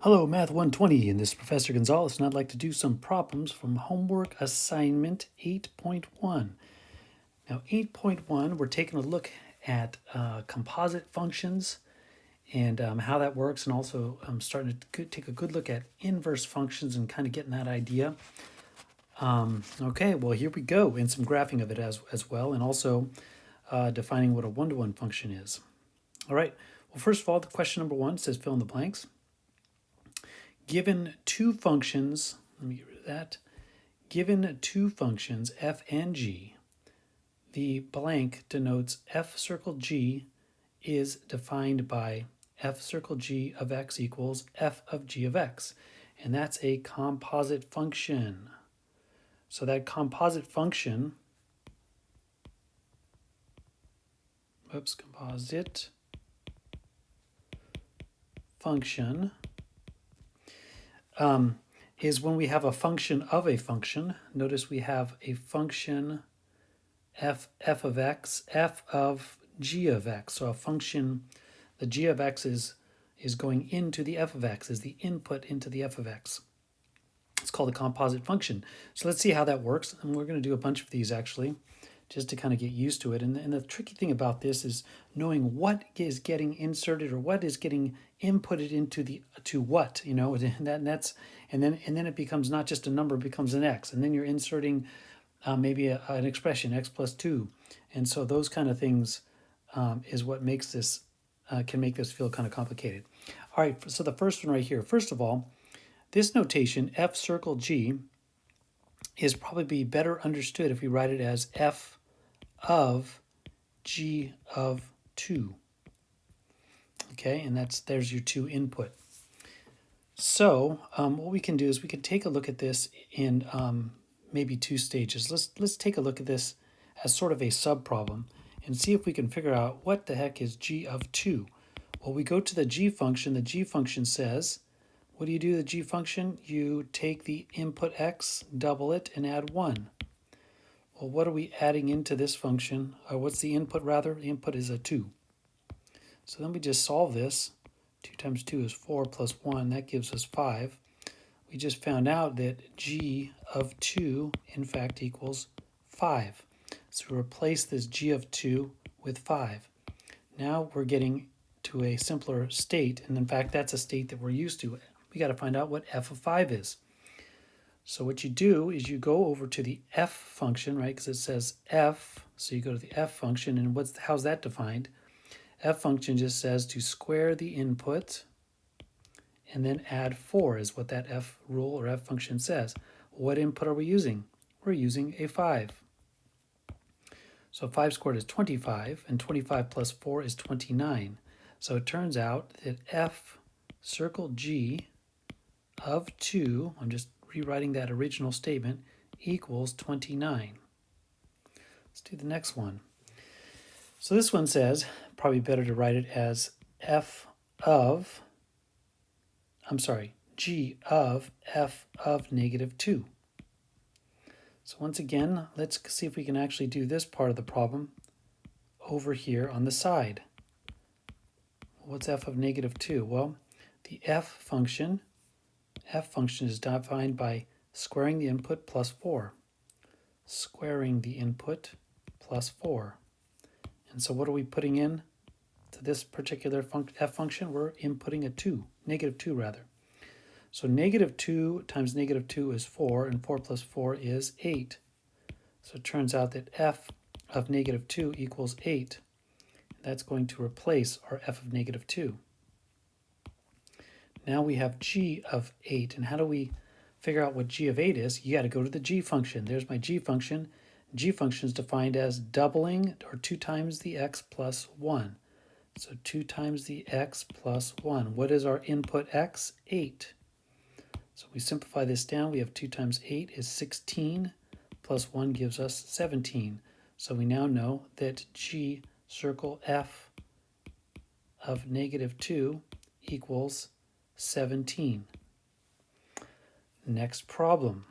Hello, Math 120, and this is Professor Gonzalez, and I'd like to do some problems from Homework Assignment 8.1. Now, 8.1, we're taking a look at composite functions and how that works, and also starting to take a good look at inverse functions and kind of getting that idea. Okay, well, here we go, and some graphing of it as well, and also defining what a one-to-one function is. All right, well, first of all, the question number one says fill in the blanks. Given two functions, let me get rid of that. Given two functions, f and g, the blank denotes f circle g is defined by f circle g of x equals f of g of x. And that's a composite function. So that composite function, composite function is when we have a function of a function. Notice we have a function f of x, f of g of x. So a function, the g of x is going into the f of x, is the input into the f of x. It's called a composite function. So let's see how that works. And we're going to do a bunch of these actually, just to kind of get used to it. And the tricky thing about this is knowing what is getting inserted or what is getting inputted into the to what, and then it becomes not just a number, it becomes an x, and then you're inserting maybe an expression x plus 2, and so those kind of things is what makes this can make this feel kind of complicated. All right, so the first one right here. First of all, this notation f circle g is probably better understood if we write it as f of g of 2. Okay, and there's your 2 input. So what we can do is we can take a look at this in maybe 2 stages. Let's take a look at this as sort of a subproblem and see if we can figure out what the heck is g of 2. Well, we go to the g function. The g function says, what do you do to the g function? You take the input x, double it, and add 1. Well, what are we adding into this function? Or what's the input rather? The input is a 2. So then we just solve this. 2 times 2 is 4 plus 1. That gives us 5. We just found out that g of 2, in fact, equals 5. So we replace this g of 2 with 5. Now we're getting to a simpler state, and in fact, that's a state that we're used to. We got to find out what f of 5 is. So what you do is you go over to the f function, right, because it says f, so you go to the f function, and how's that defined? F function just says to square the input and then add 4 is what that f rule or f function says. What input are we using? We're using a 5. So 5 squared is 25, and 25 plus 4 is 29. So it turns out that f circle g of 2, I'm just rewriting that original statement, equals 29. Let's do the next one. So this one says, probably better to write it as g of f of negative 2. So once again, let's see if we can actually do this part of the problem over here on the side. What's f of negative 2? Well, the f function is defined by squaring the input plus 4. Squaring the input plus 4. And so what are we putting in to this particular f function? We're inputting a 2, negative 2 rather. So negative 2 times negative 2 is 4, and 4 plus 4 is 8. So it turns out that f of negative 2 equals 8. That's going to replace our f of negative 2. Now we have g of 8, and how do we figure out what g of 8 is? You got to go to the g function. There's my g function. G function is defined as doubling, or 2 times the x plus 1. So 2 times the x plus 1. What is our input x? 8. So we simplify this down. We have 2 times 8 is 16, plus 1 gives us 17. So we now know that g circle f of negative 2 equals 17. Next problem.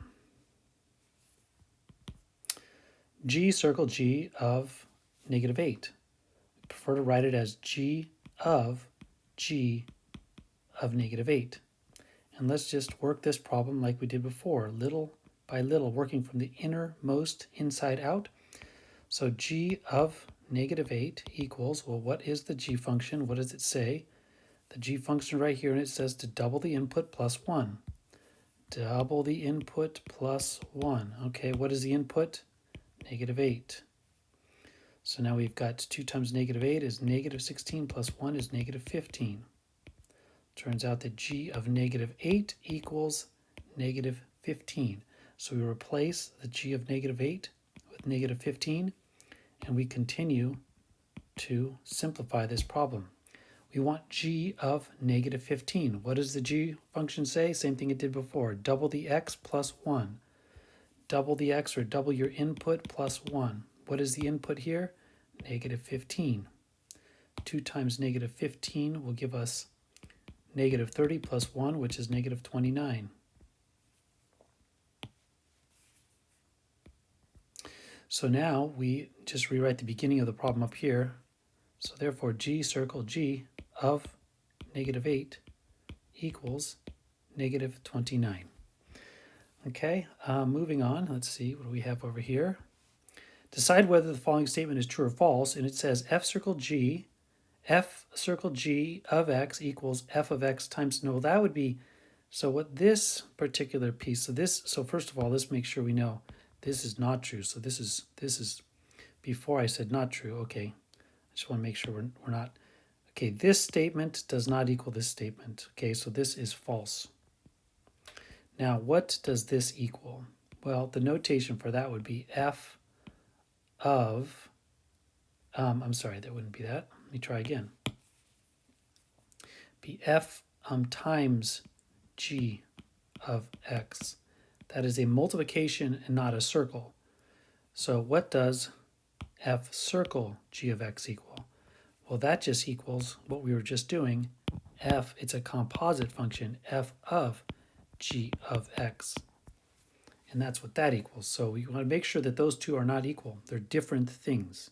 G circle g of negative 8. We prefer to write it as g of negative 8. And let's just work this problem like we did before, little by little, working from the innermost inside out. So g of negative 8 equals, well, what is the g function? What does it say? The g function right here, and it says to double the input plus 1. Double the input plus 1. Okay, what is the input? Negative 8. So now we've got 2 times negative 8 is negative 16 plus 1 is negative 15. Turns out that g of negative 8 equals negative 15. So we replace the g of negative 8 with negative 15, and we continue to simplify this problem. We want g of negative 15. What does the g function say? Same thing it did before. Double the x plus 1. Double the x, or double your input plus 1. What is the input here? Negative 15. 2 times negative 15 will give us negative 30 plus 1, which is negative 29. So now we just rewrite the beginning of the problem up here. So therefore, g circle g of negative 8 equals negative 29. Okay, moving on. Let's see, what do we have over here? Decide whether the following statement is true or false, and it says f circle g of x equals f of x times, no, that would be, so what this particular piece, so first of all, let's make sure we know this is not true. So this is before I said not true. Okay, I just want to make sure we're not, okay, this statement does not equal this statement. Okay, so this is false. Now, what does this equal? Well, the notation for that would be f of, I'm sorry, that wouldn't be that. Let me try again. Be f times g of x. That is a multiplication and not a circle. So what does f circle g of x equal? Well, that just equals what we were just doing. F, it's a composite function, f of g of x. And that's what that equals. So we want to make sure that those two are not equal. They're different things.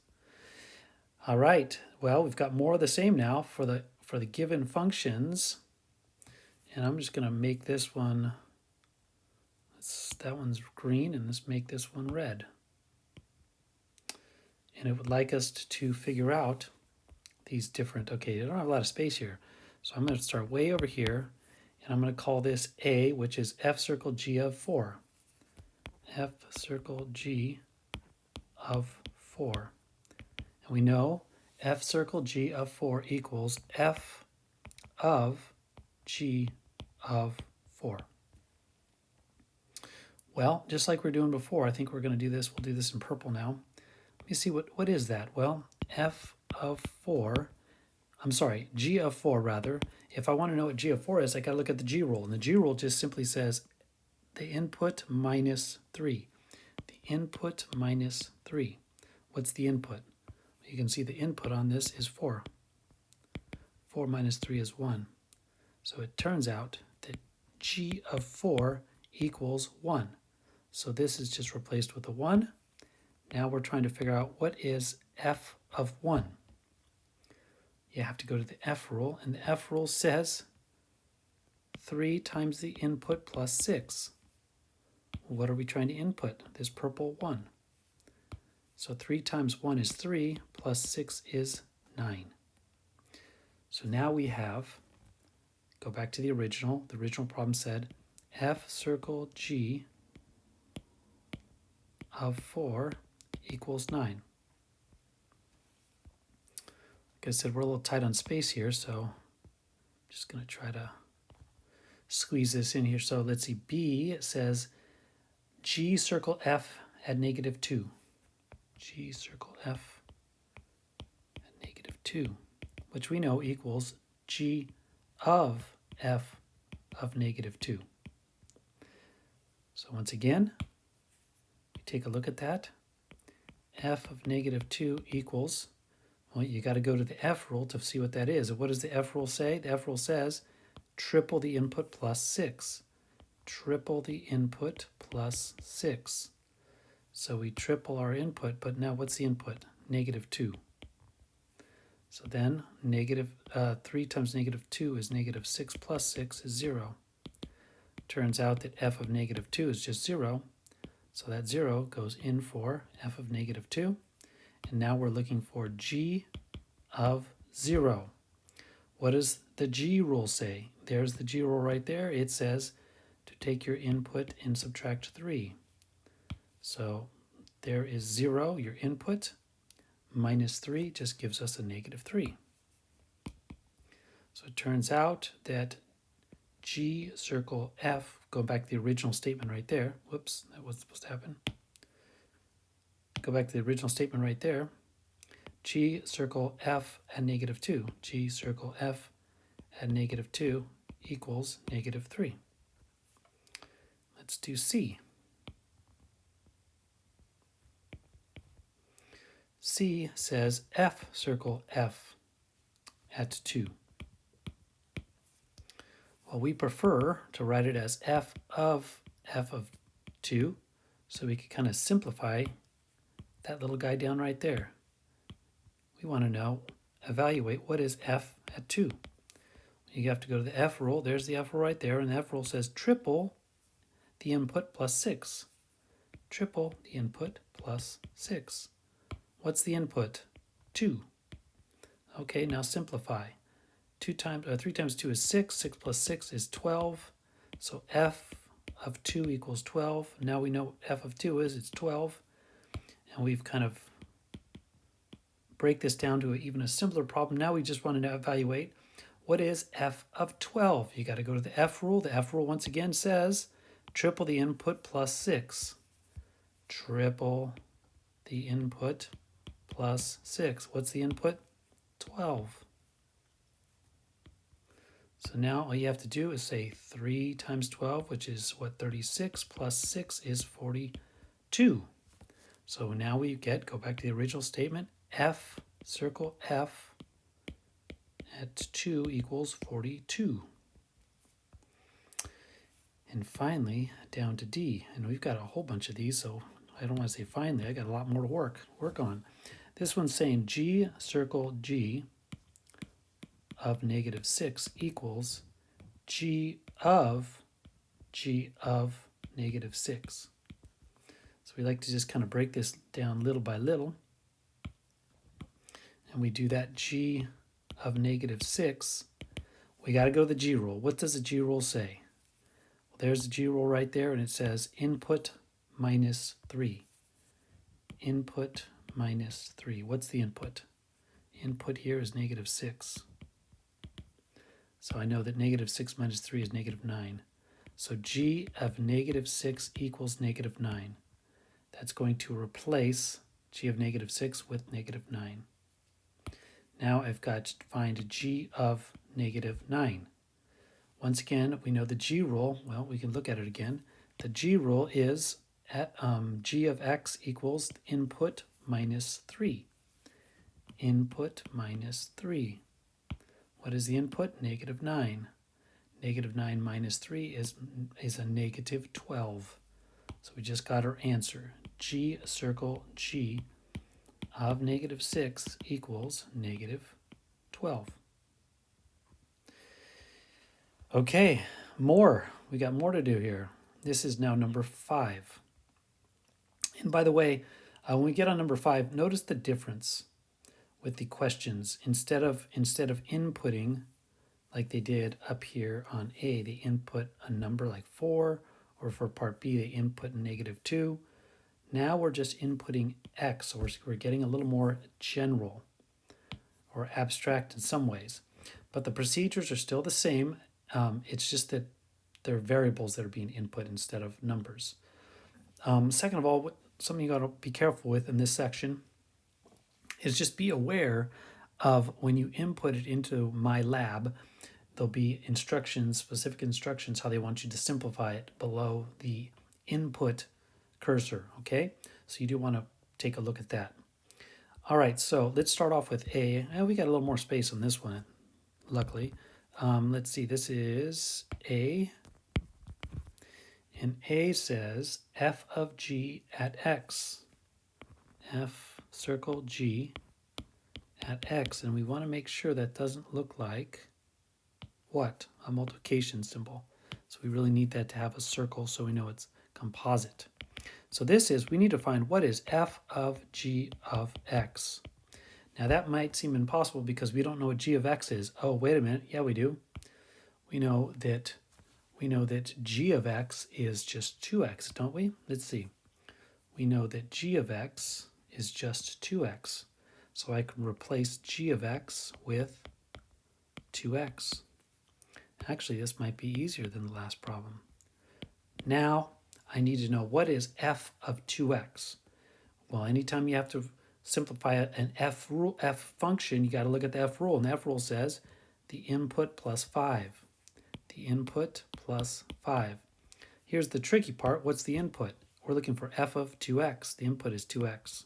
All right, well, we've got more of the same now for the given functions. And I'm just going to make this one, that one's green, and let's make this one red. And it would like us to figure out these different, okay, I don't have a lot of space here. So I'm going to start way over here, and I'm going to call this A, which is f circle g of 4. F circle g of 4. And we know f circle g of 4 equals f of g of 4. Well, just like we're doing before, I think we're going to do this. We'll do this in purple now. Let me see, what is that? Well, f of 4, I'm sorry, g of 4 rather. If I want to know what g of 4 is, I got to look at the g rule. And the g rule just simply says the input minus 3. The input minus 3. What's the input? You can see the input on this is 4. 4 minus 3 is 1. So it turns out that g of 4 equals 1. So this is just replaced with a 1. Now we're trying to figure out what is f of 1. You have to go to the f rule, and the f rule says 3 times the input plus 6. What are we trying to input? This purple 1. So 3 times 1 is 3, plus 6 is 9. So now we have, go back to the original. The original problem said f circle g of 4 equals 9. Like I said, we're a little tight on space here, so I'm just going to try to squeeze this in here. So let's see, B, it says g circle f at negative 2. G circle f at negative 2, which we know equals g of f of negative 2. So once again, we take a look at that. F of negative 2 equals, well, you got to go to the f rule to see what that is. And what does the f rule say? The f rule says triple the input plus 6. Triple the input plus 6. So we triple our input, but now what's the input? Negative 2. So then negative 3 times negative 2 is negative 6 plus 6 is 0. Turns out that f of negative 2 is just 0. So that 0 goes in for f of negative 2. And now we're looking for g of 0. What does the g rule say? There's the g rule right there. It says to take your input and subtract 3. So there is 0, your input, minus 3 just gives us a negative 3. So it turns out that G circle F, go back to the original statement right there. Whoops, that wasn't supposed to happen. Go back to the original statement right there. G circle F at negative 2. G circle F at negative 2 equals negative 3. Let's do C. C says F circle F at 2. Well, we prefer to write it as f of 2, so we can kind of simplify that little guy down right there. We want to know, evaluate what is f at 2. You have to go to the f rule. There's the f rule right there, and the f rule says triple the input plus 6. Triple the input plus 6. What's the input? 2. Okay, now simplify. 3 times 2 is 6. 6 plus 6 is 12. So f of 2 equals 12. Now we know what f of 2 is. It's 12. And we've kind of break this down to even a simpler problem. Now we just want to evaluate what is f of 12. You got to go to the f rule. The f rule once again says triple the input plus 6. Triple the input plus 6. What's the input? 12. So now all you have to do is say 3 times 12, which is what, 36, plus 6 is 42. So now we get, go back to the original statement, f, circle f, at 2 equals 42. And finally, down to D. And we've got a whole bunch of these, so I don't want to say finally, I got a lot more to work on. This one's saying G, circle G, of negative 6 equals g of negative 6. So we like to just kind of break this down little by little. And we do that g of negative 6. We got to go to the g rule. What does the g rule say? Well, there's the g rule right there, and it says input minus 3. Input minus 3. What's the input? Input here is negative 6. So I know that negative 6 minus 3 is negative 9. So g of negative 6 equals negative 9. That's going to replace g of negative 6 with negative 9. Now I've got to find g of negative 9. Once again, we know the g rule. Well, we can look at it again. The g rule is at, g of x equals input minus 3. Input minus 3. What is the input? Negative 9. Negative 9 minus 3 is a negative 12. So we just got our answer. G circle G of negative 6 equals negative 12. Okay, more. We got more to do here. This is now number 5. And by the way, when we get on number 5, notice the difference with the questions. Instead of inputting like they did up here on A, they input a number like 4, or for part B, they input negative 2. Now we're just inputting X, so we're getting a little more general or abstract in some ways. But the procedures are still the same. It's just that they're variables that are being input instead of numbers. Second of all, something you got to be careful with in this section is just be aware of when you input it into MyLab, there'll be instructions, specific instructions, how they want you to simplify it below the input cursor, okay? So you do want to take a look at that. All right, so let's start off with A. We got a little more space on this one, luckily. Let's see, this is A. And A says f of g at x. F circle g at x, and we want to make sure that doesn't look like what? A multiplication symbol. So we really need that to have a circle so we know it's composite. So this is, we need to find what is f of g of x. Now that might seem impossible because we don't know what g of x is. Oh, wait a minute. Yeah, we do. We know that g of x is just 2x, don't we? Let's see. We know that g of x is just 2x. So I can replace g of x with 2x. Actually, this might be easier than the last problem. Now, I need to know what is f of 2x. Well, anytime you have to simplify an f function, you got to look at the f rule. And the f rule says the input plus 5. The input plus 5. Here's the tricky part. What's the input? We're looking for f of 2x. The input is 2x.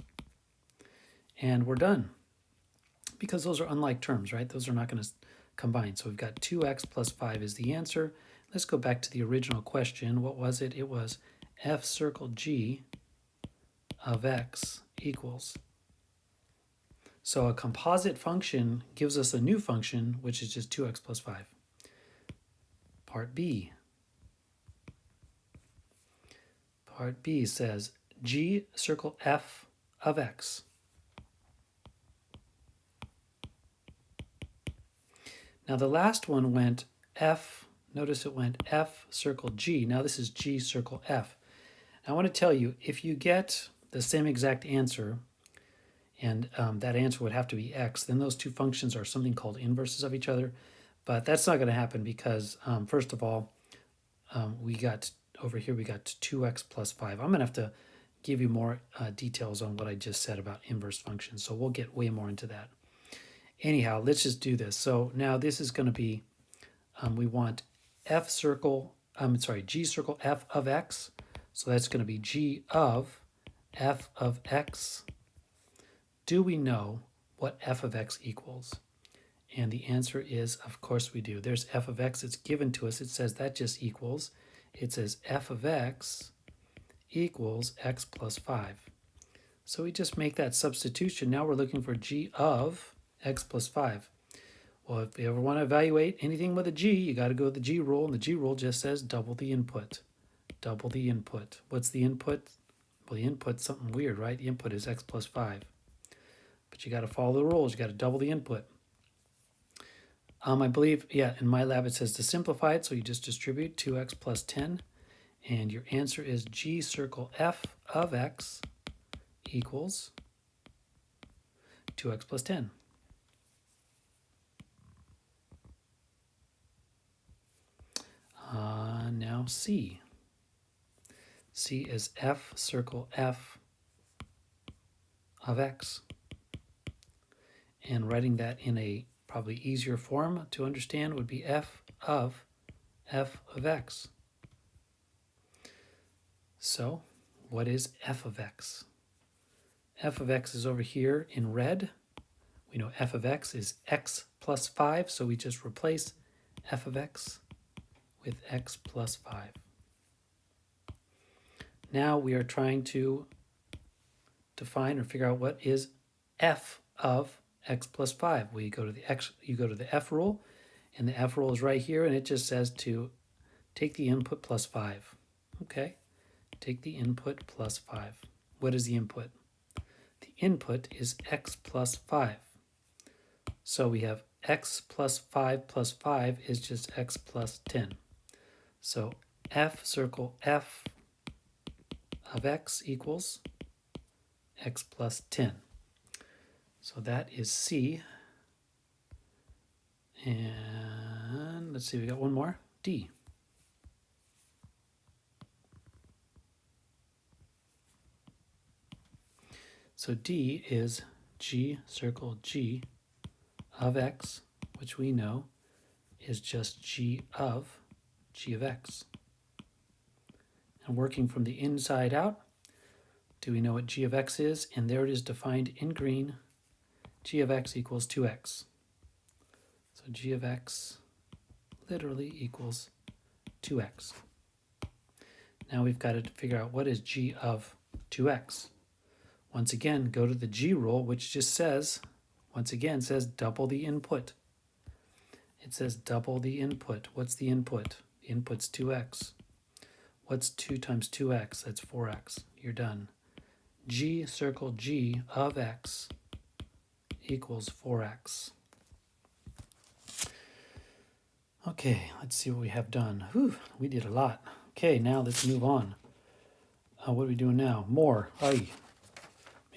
And we're done. Because those are unlike terms, right? Those are not going to combine. So we've got 2x plus 5 is the answer. Let's go back to the original question. What was it? It was f circle g of x equals. So a composite function gives us a new function, which is just 2x plus 5. Part B. Part B says g circle f of x. Now the last one went f, notice it went f circle g. Now this is g circle f. Now I want to tell you, if you get the same exact answer, and that answer would have to be x, then those two functions are something called inverses of each other. But that's not going to happen because, first of all, we got over here, we got 2x plus 5. I'm going to have to give you more details on what I just said about inverse functions. So we'll get way more into that. Anyhow, let's just do this. So now this is going to be, we want g circle f of x. So that's going to be g of f of x. Do we know what f of x equals? And the answer is, of course we do. There's f of x, it's given to us. It says that just equals. It says f of x equals x plus 5. So we just make that substitution. Now we're looking for g of x plus 5. Well, if you ever want to evaluate anything with a g, you got to go with the g rule. And the g rule just says double the input. Double the input. What's the input? Well, the input's something weird, right? The input is x plus 5. But you got to follow the rules. You got to double the input. I believe, yeah, in my lab it says to simplify it, so you just distribute 2x plus 10, and your answer is g circle f of x equals 2x plus 10. Now C. C is f circle f of x. And writing that in a probably easier form to understand would be f of x. So what is f of x? F of x is over here in red. We know f of x is x plus 5, so we just replace f of x with x plus 5. Now we are trying to define or figure out what is f of x plus 5. You go to the f rule, and the f rule is right here, and it just says to take the input plus 5. Okay, take the input plus 5. What is the input? The input is x plus 5. So we have x plus 5 is just x plus 10. So f circle f of x equals x plus 10. So that is C. And let's see, we got one more, D. So D is g circle g of x, which we know is just g of x. And working from the inside out, do we know what g of x is? And there it is defined in green. G of x equals 2x. So g of x literally equals 2x. Now we've got to figure out what is g of 2x. Once again, go to the g rule, which just says, once again, says double the input. It says double the input. What's the input? The input's 2x. What's 2 times 2x? That's 4x. You're done. G circle G of x equals 4x. Okay, let's see what we have done. Whew, we did a lot. Okay, now let's move on. What are we doing now? More. Maybe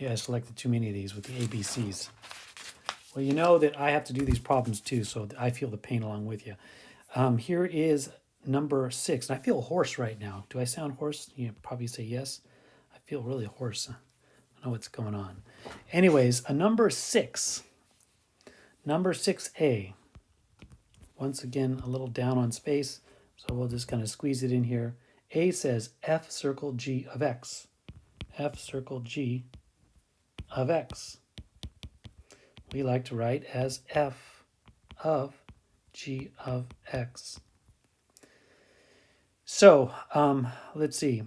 I selected too many of these with the ABCs. Well, you know that I have to do these problems too, so I feel the pain along with you. Here is number 6. And I feel hoarse right now. Do I sound hoarse? You probably say yes. I feel really hoarse. I don't know what's going on. Anyways, a number 6. Number 6a. Once again, a little down on space, so we'll just kind of squeeze it in here. A says f circle g of x. F circle g of x. We like to write as f of g of x. So let's see.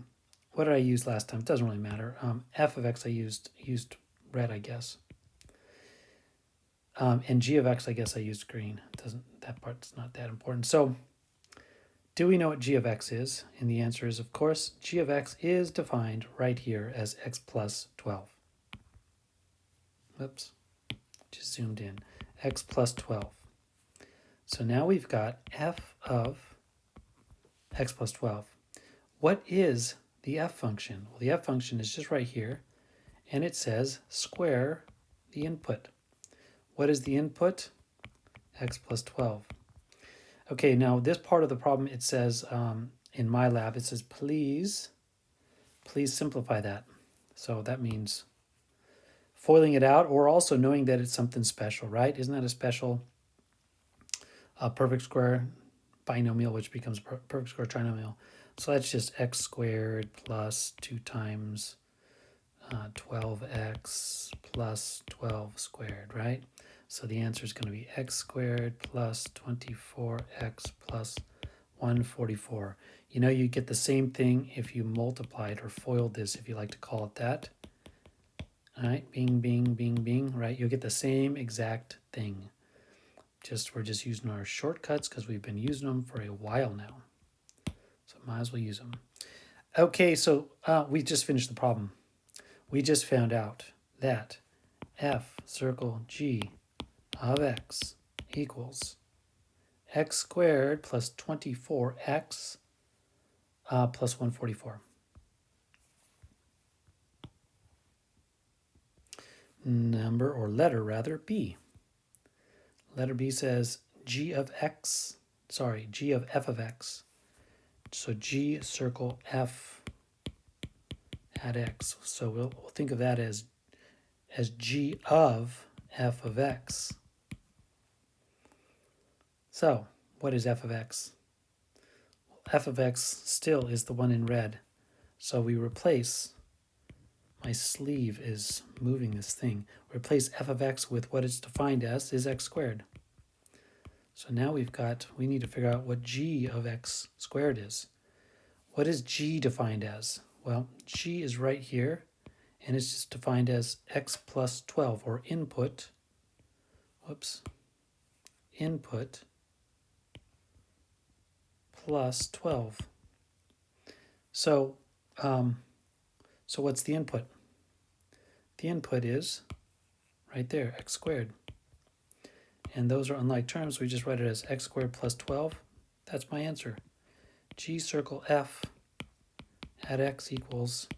What did I use last time? It doesn't really matter. F of x I used red, I guess. And g of x I guess I used green. That part's not that important. So do we know what g of x is? And the answer is, of course, g of x is defined right here as x plus 12. Whoops, just zoomed in. X plus 12. So now we've got f of x plus 12. What is the f function? Well, the f function is just right here, and it says square the input. What is the input? X plus 12. Okay, now this part of the problem, it says, in my lab, it says, please simplify that. So that means foiling it out, or also knowing that it's something special, right? Isn't that a special perfect square binomial, which becomes perfect square trinomial? So that's just x squared plus 2 times 12x plus 12 squared, right? So the answer is going to be x squared plus 24x plus 144. You know, you get the same thing if you multiplied or FOILed this, if you like to call it that. All right, bing, bing, bing, bing, right? You'll get the same exact thing. We're just using our shortcuts because we've been using them for a while now. So might as well use them. Okay, so we just finished the problem. We just found out that f circle g of x equals x squared plus 24x plus 144. Number, or letter rather, B. Letter B says g of f of x. So g circle f at x. So we'll think of that as g of f of x. So what is f of x? Well, f of x still is the one in red. So we replace, my sleeve is moving this thing, replace f of x with what it's defined as is x squared. So now we need to figure out what g of x squared is. What is g defined as? Well, g is right here, and it's just defined as x plus 12, or input plus 12. So what's the input? The input is right there, x squared. And those are unlike terms. We just write it as x squared plus 12. That's my answer. G circle f at x equals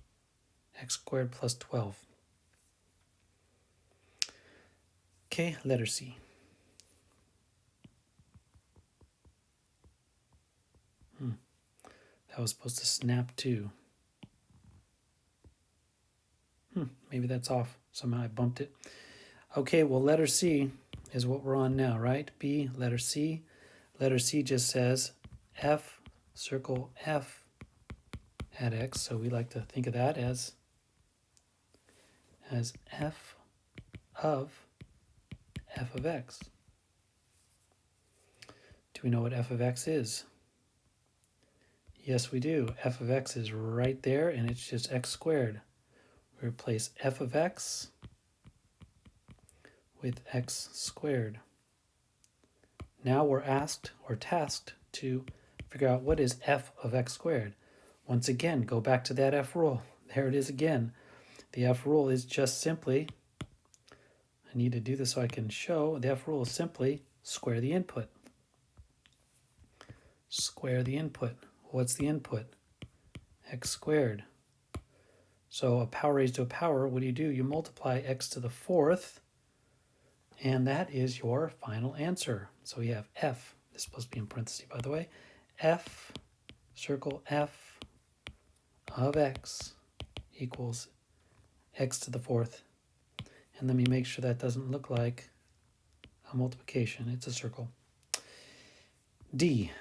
x squared plus 12. Okay, letter C. That was supposed to snap too. Maybe that's off. Somehow I bumped it. Okay, well, letter C is what we're on now, right? B, letter C. Letter C just says f circle f at x. So we like to think of that as f of x. Do we know what f of x is? Yes, we do. F of x is right there, and it's just x squared. We replace f of x with x squared. Now we're asked or tasked to figure out what is f of x squared. Once again, go back to that f rule. There it is again. The f rule is just simply, I need to do this so I can show, the f rule is simply square the input. Square the input. What's the input? X squared. So a power raised to a power, what do? You multiply x to the fourth, and that is your final answer. So we have f, this is supposed to be in parentheses by the way, f, circle f of x equals x to the fourth. And let me make sure that doesn't look like a multiplication, it's a circle. D.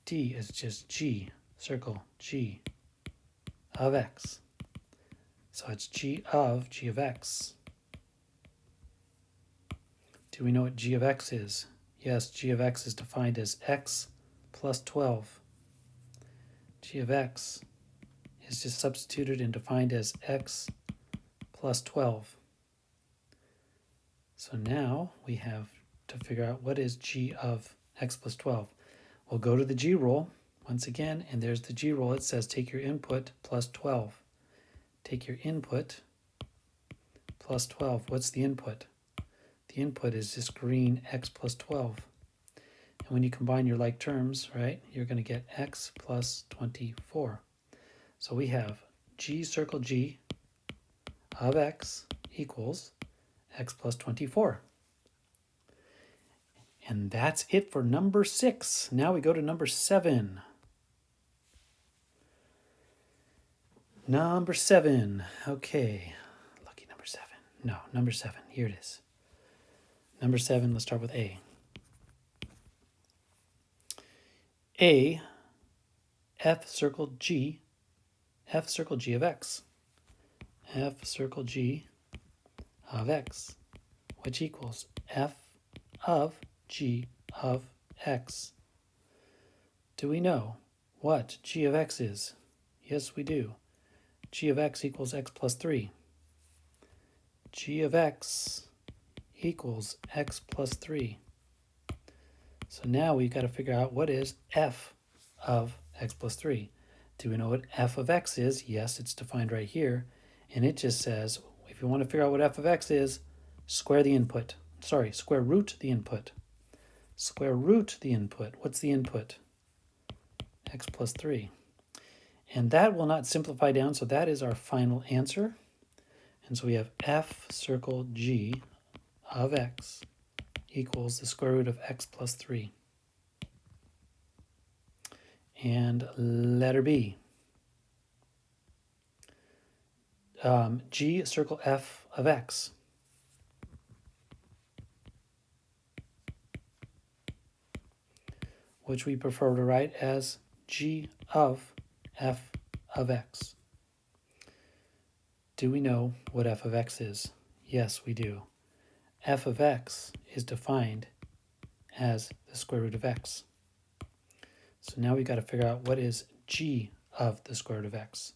D is just g, circle g of x. So it's g of x. Do we know what g of x is? Yes, g of x is defined as x plus 12. G of x is just substituted and defined as x plus 12. So now we have to figure out what is g of x plus 12. We'll go to the g rule once again, and there's the g rule. It says take your input plus 12. Take your input plus 12. What's the input? The input is this green x plus 12. And when you combine your like terms, right, you're going to get x plus 24. So we have g circle g of x equals x plus 24. And that's it for number 6. Now we go to number 7. Number 7. Okay. Lucky number 7. No, number 7. Here it is. Number 7, let's start with A. A, f circle g of x. F circle g of x, which equals f of g of x. Do we know what g of x is? Yes, we do. G of x equals x plus 3. G of x equals x plus 3. So now we've got to figure out what is f of x plus 3. Do we know what f of x is? Yes, it's defined right here. And it just says, if you want to figure out what f of x is, square the input. Sorry, square root the input. Square root the input. What's the input? X plus 3. And that will not simplify down, so that is our final answer. And so we have f circle g of x equals the square root of x plus 3. And letter B. G circle f of x. Which we prefer to write as g of f of x. Do we know what f of x is? Yes, we do. F of x is defined as the square root of x. So now we've got to figure out what is g of the square root of x.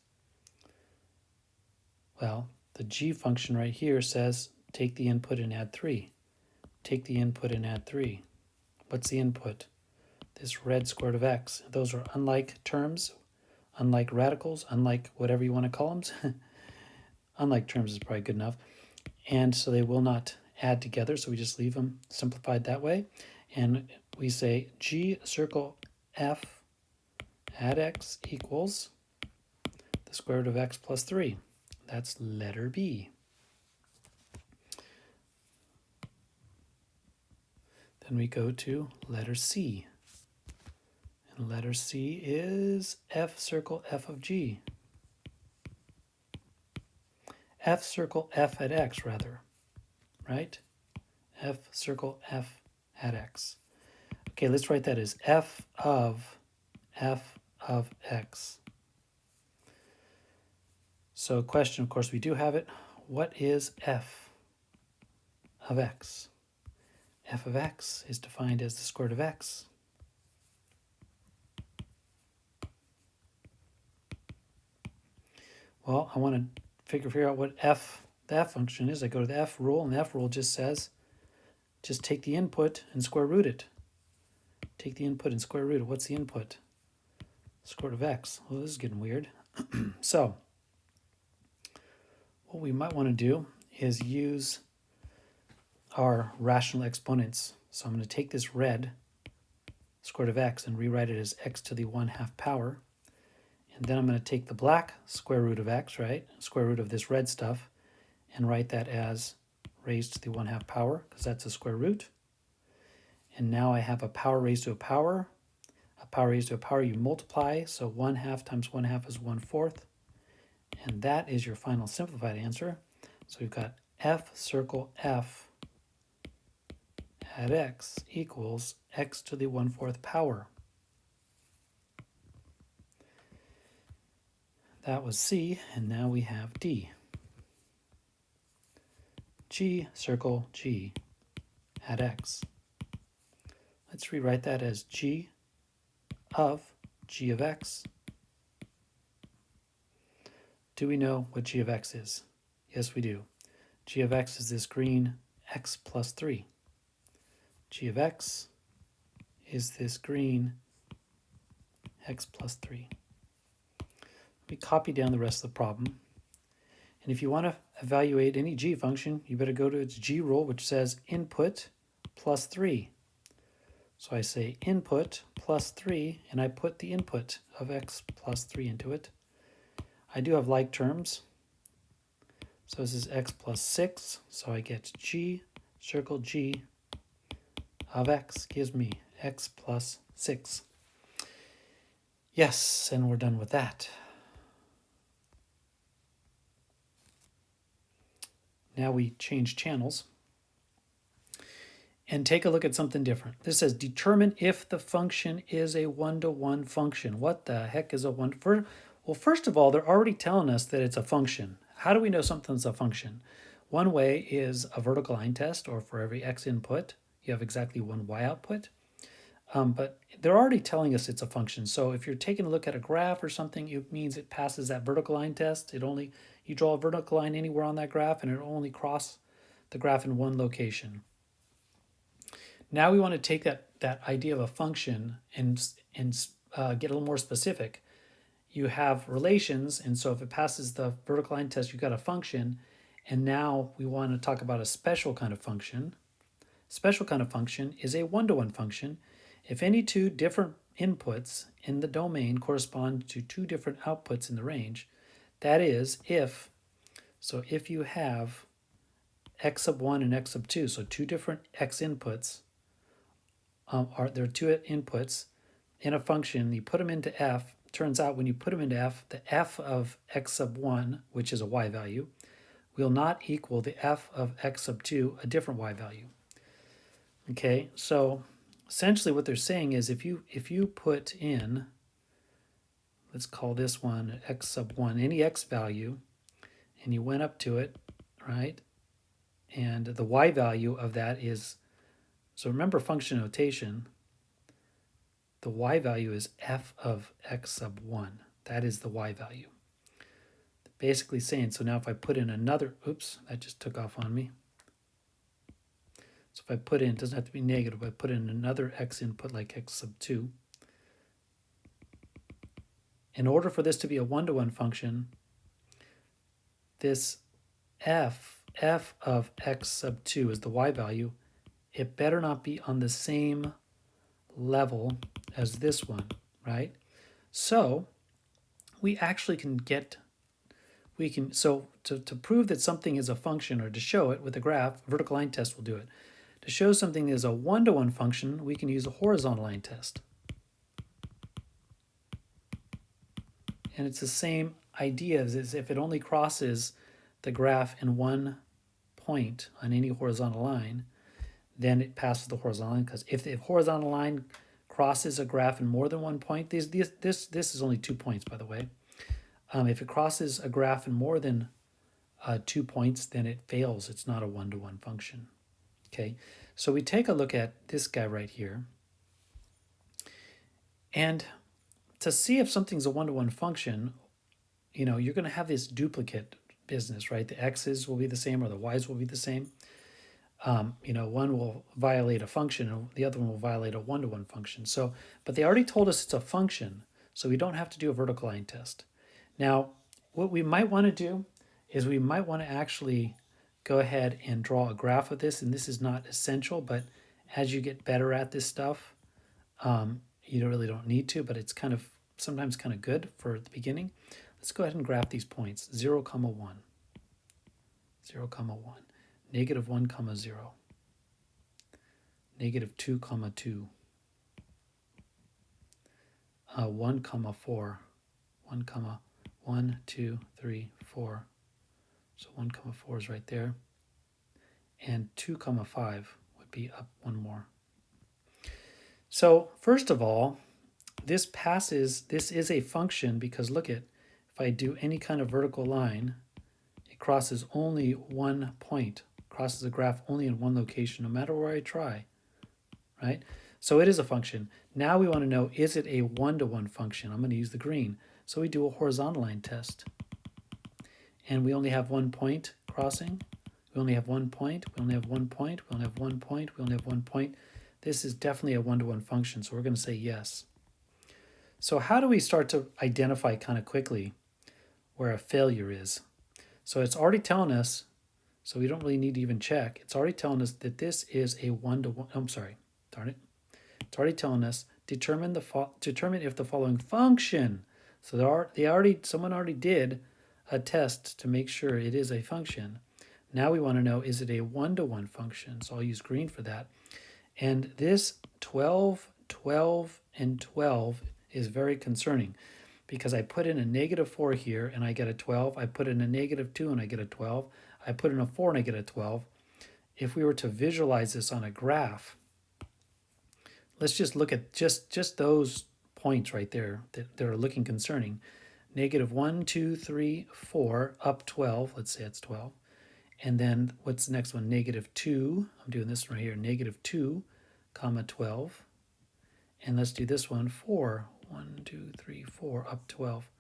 Well, the g function right here says take the input and add 3. Take the input and add 3. What's the input? This red square root of x. Those are unlike terms, unlike radicals, unlike whatever you want to call them. Unlike terms is probably good enough. And so they will not add together, so we just leave them simplified that way. And we say g circle f at x equals the square root of x plus 3. That's letter B. Then we go to letter C. And letter C is f circle f of g. F circle f at x, rather, right? F circle f at x. Okay, let's write that as f of x. So question, of course, we do have it. What is f of x? F of x is defined as the square root of x. Well, I want to figure out what the f function is. I go to the f rule, and the f rule just says just take the input and square root it. Take the input and square root it. What's the input? Square root of x. Well, this is getting weird. So what we might want to do is use our rational exponents. So I'm going to take this red square root of x and rewrite it as x to the 1/2 power. And then I'm going to take the black square root of x, right? Square root of this red stuff, and write that as raised to the 1/2 power, because that's a square root. And now I have a power raised to a power. A power raised to a power you multiply, so 1/2 times 1/2 is 1/4. And that is your final simplified answer. So we've got f circle f at x equals x to the 1/4 power. That was C, and now we have D. G circle G at x. Let's rewrite that as G of G of x. Do we know what G of x is? Yes, we do. G of x is this green x plus 3. G of x is this green x plus 3. We copy down the rest of the problem. And if you want to evaluate any g function, you better go to its g rule, which says input plus 3. So I say input plus 3, and I put the input of x plus 3 into it. I do have like terms. So this is x plus 6. So I get g circle g of x gives me x plus 6. Yes, and we're done with that. Now we change channels and take a look at something different. This says determine if the function is a one-to-one function. What the heck is a one? Well, first of all, they're already telling us that it's a function. How do we know something's a function? One way is a vertical line test, or for every x input, you have exactly one y output. But they're already telling us it's a function. So if you're taking a look at a graph or something, it means it passes that vertical line test. You draw a vertical line anywhere on that graph, and it'll only cross the graph in one location. Now we want to take that idea of a function and get a little more specific. You have relations, and so if it passes the vertical line test, you've got a function. And now we want to talk about a special kind of function. Special kind of function is a one-to-one function if any two different inputs in the domain correspond to two different outputs in the range. That is, if you have x sub 1 and x sub 2, so two different x inputs, there are two inputs in a function, you put them into f. Turns out when you put them into f, the f of x sub 1, which is a y value, will not equal the f of x sub 2, a different y value. Okay, so essentially what they're saying is if you put in, let's call this one x sub 1, any x value, and you went up to it, right? And the y value of that is, so remember function notation, the y value is f of x sub 1. That is the y value. Basically saying, so now if I put in another, oops, that just took off on me. So if I put in, it doesn't have to be negative, I put in another x input like x sub 2. In order for this to be a one-to-one function, this f of x sub 2 is the y value. It better not be on the same level as this one, right? So we actually can get, so to prove that something is a function, or to show it with a graph, a vertical line test will do it. To show something is a one-to-one function, we can use a horizontal line test. And it's the same idea as if it only crosses the graph in one point on any horizontal line, then it passes the horizontal line. Because if the horizontal line crosses a graph in more than one point, this is only 2 points, by the way. If it crosses a graph in more than 2 points, then it fails. It's not a one-to-one function. Okay, so we take a look at this guy right here. And to see if something's a one-to-one function, you're going to have this duplicate business, right? The x's will be the same or the y's will be the same. one will violate a function and the other one will violate a one-to-one function. So, but they already told us it's a function, so we don't have to do a vertical line test. Now, what we might want to do is we might want to actually go ahead and draw a graph of this, and this is not essential, but as you get better at this stuff, you really don't need to, but it's kind of sometimes kind of good for the beginning. Let's go ahead and graph these points, 0, 1, 0, 1, negative 1, 0, negative 2, 2, 1, 4, 1, 1, 2, 3, 4. So 1, 4 is right there. And 2, 5 would be up one more. So first of all, this is a function because look at, if I do any kind of vertical line, it crosses only one point, crosses the graph only in one location, no matter where I try, right? So it is a function. Now we want to know, is it a one-to-one function? I'm going to use the green. So we do a horizontal line test. And we only have 1 point crossing. We only have 1 point. We only have 1 point. We only have 1 point. We only have 1 point. This is definitely a one-to-one function, so we're going to say yes. So how do we start to identify kind of quickly where a failure is? So it's already telling us, so we don't really need to even check. It's already telling us that this is a one-to-one. I'm sorry, darn it. It's already telling us determine if the following function. So someone already did a test to make sure it is a function. Now we want to know, is it a one-to-one function? So I'll use green for that. And this 12, 12, and 12 is very concerning because I put in a negative 4 here and I get a 12. I put in a negative 2 and I get a 12. I put in a 4 and I get a 12. If we were to visualize this on a graph, let's just look at just those points right there that are looking concerning. Negative 1, 2, 3, 4, up 12. Let's say it's 12. And then what's the next one? Negative 2. I'm doing this right here. Negative 2, 12. And let's do this one, 4. 1, 2, 3, 4, up 12.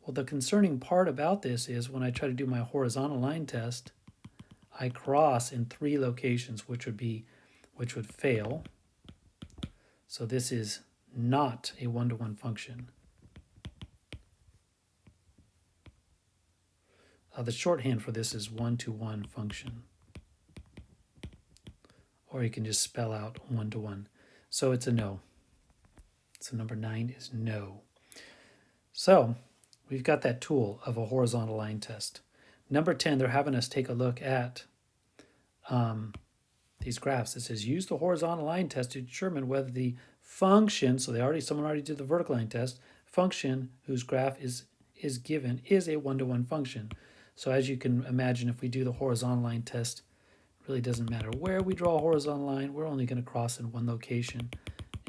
Well, the concerning part about this is when I try to do my horizontal line test, I cross in 3 locations, which would fail. So this is not a one-to-one function. The shorthand for this is one-to-one function. Or you can just spell out one-to-one. So it's a no. So number 9 is no. So we've got that tool of a horizontal line test. Number 10, they're having us take a look at these graphs. It says use the horizontal line test to determine whether the function, so someone already did the vertical line test, function whose graph is given is a one-to-one function. So as you can imagine, if we do the horizontal line test, it really doesn't matter where we draw a horizontal line, we're only going to cross in one location.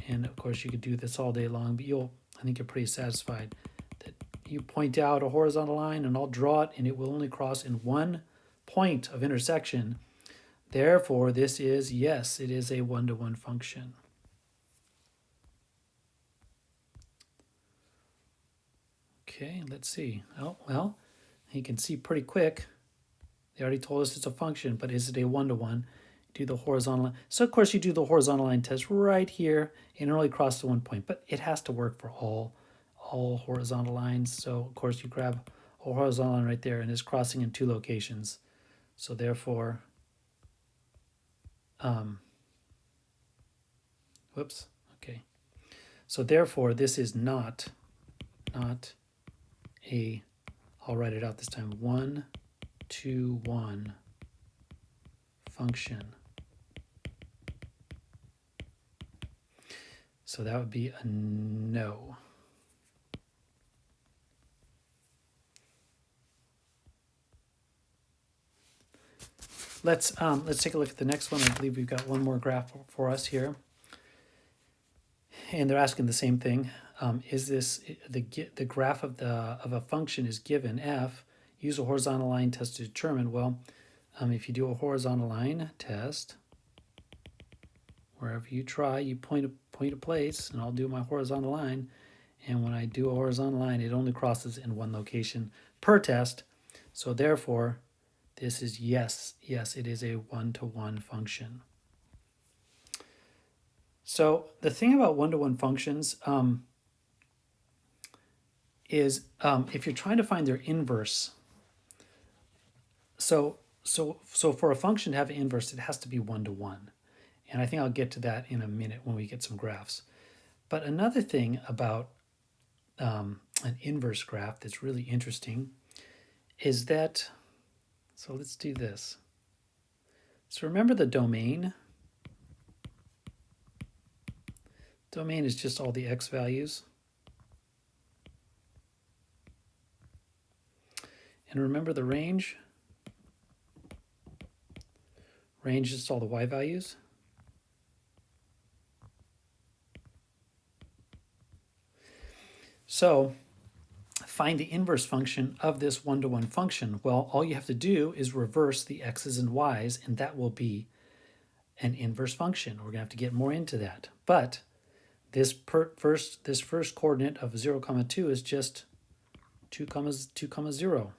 And of course you could do this all day long, but I think you're pretty satisfied that you point out a horizontal line and I'll draw it and it will only cross in one point of intersection. Therefore, this is, yes, it is a one-to-one function. Okay, let's see. Oh, well, you can see pretty quick. They already told us it's a function, but is it a one-to-one? Do the horizontal line. So, of course, you do the horizontal line test right here, and it only crosses to 1 point, but it has to work for all horizontal lines. So, of course, you grab a horizontal line right there, and it's crossing in 2 locations. So, therefore, whoops, okay. So, therefore, this is not a, I'll write it out this time, 1-to-1 function. So that would be a no. Let's take a look at the next one. I believe we've got one more graph for us here. And they're asking the same thing. Is this the graph of a function is given f? Use a horizontal line test to determine. Well, if you do a horizontal line test, wherever you try, you point a place, and I'll do my horizontal line. And when I do a horizontal line, it only crosses in one location per test. So therefore, This is yes, it is a one-to-one function. So the thing about one-to-one functions is if you're trying to find their inverse, so for a function to have an inverse, it has to be one-to-one. And I think I'll get to that in a minute when we get some graphs. But another thing about an inverse graph that's really interesting is that, so let's do this. So remember the domain? Domain is just all the x values. And remember the range? Range is all the y values. So find the inverse function of this one-to-one function. Well, all you have to do is reverse the x's and y's, and that will be an inverse function. We're going to have to get more into that. But this first coordinate of 0, 2 is just 2, 0.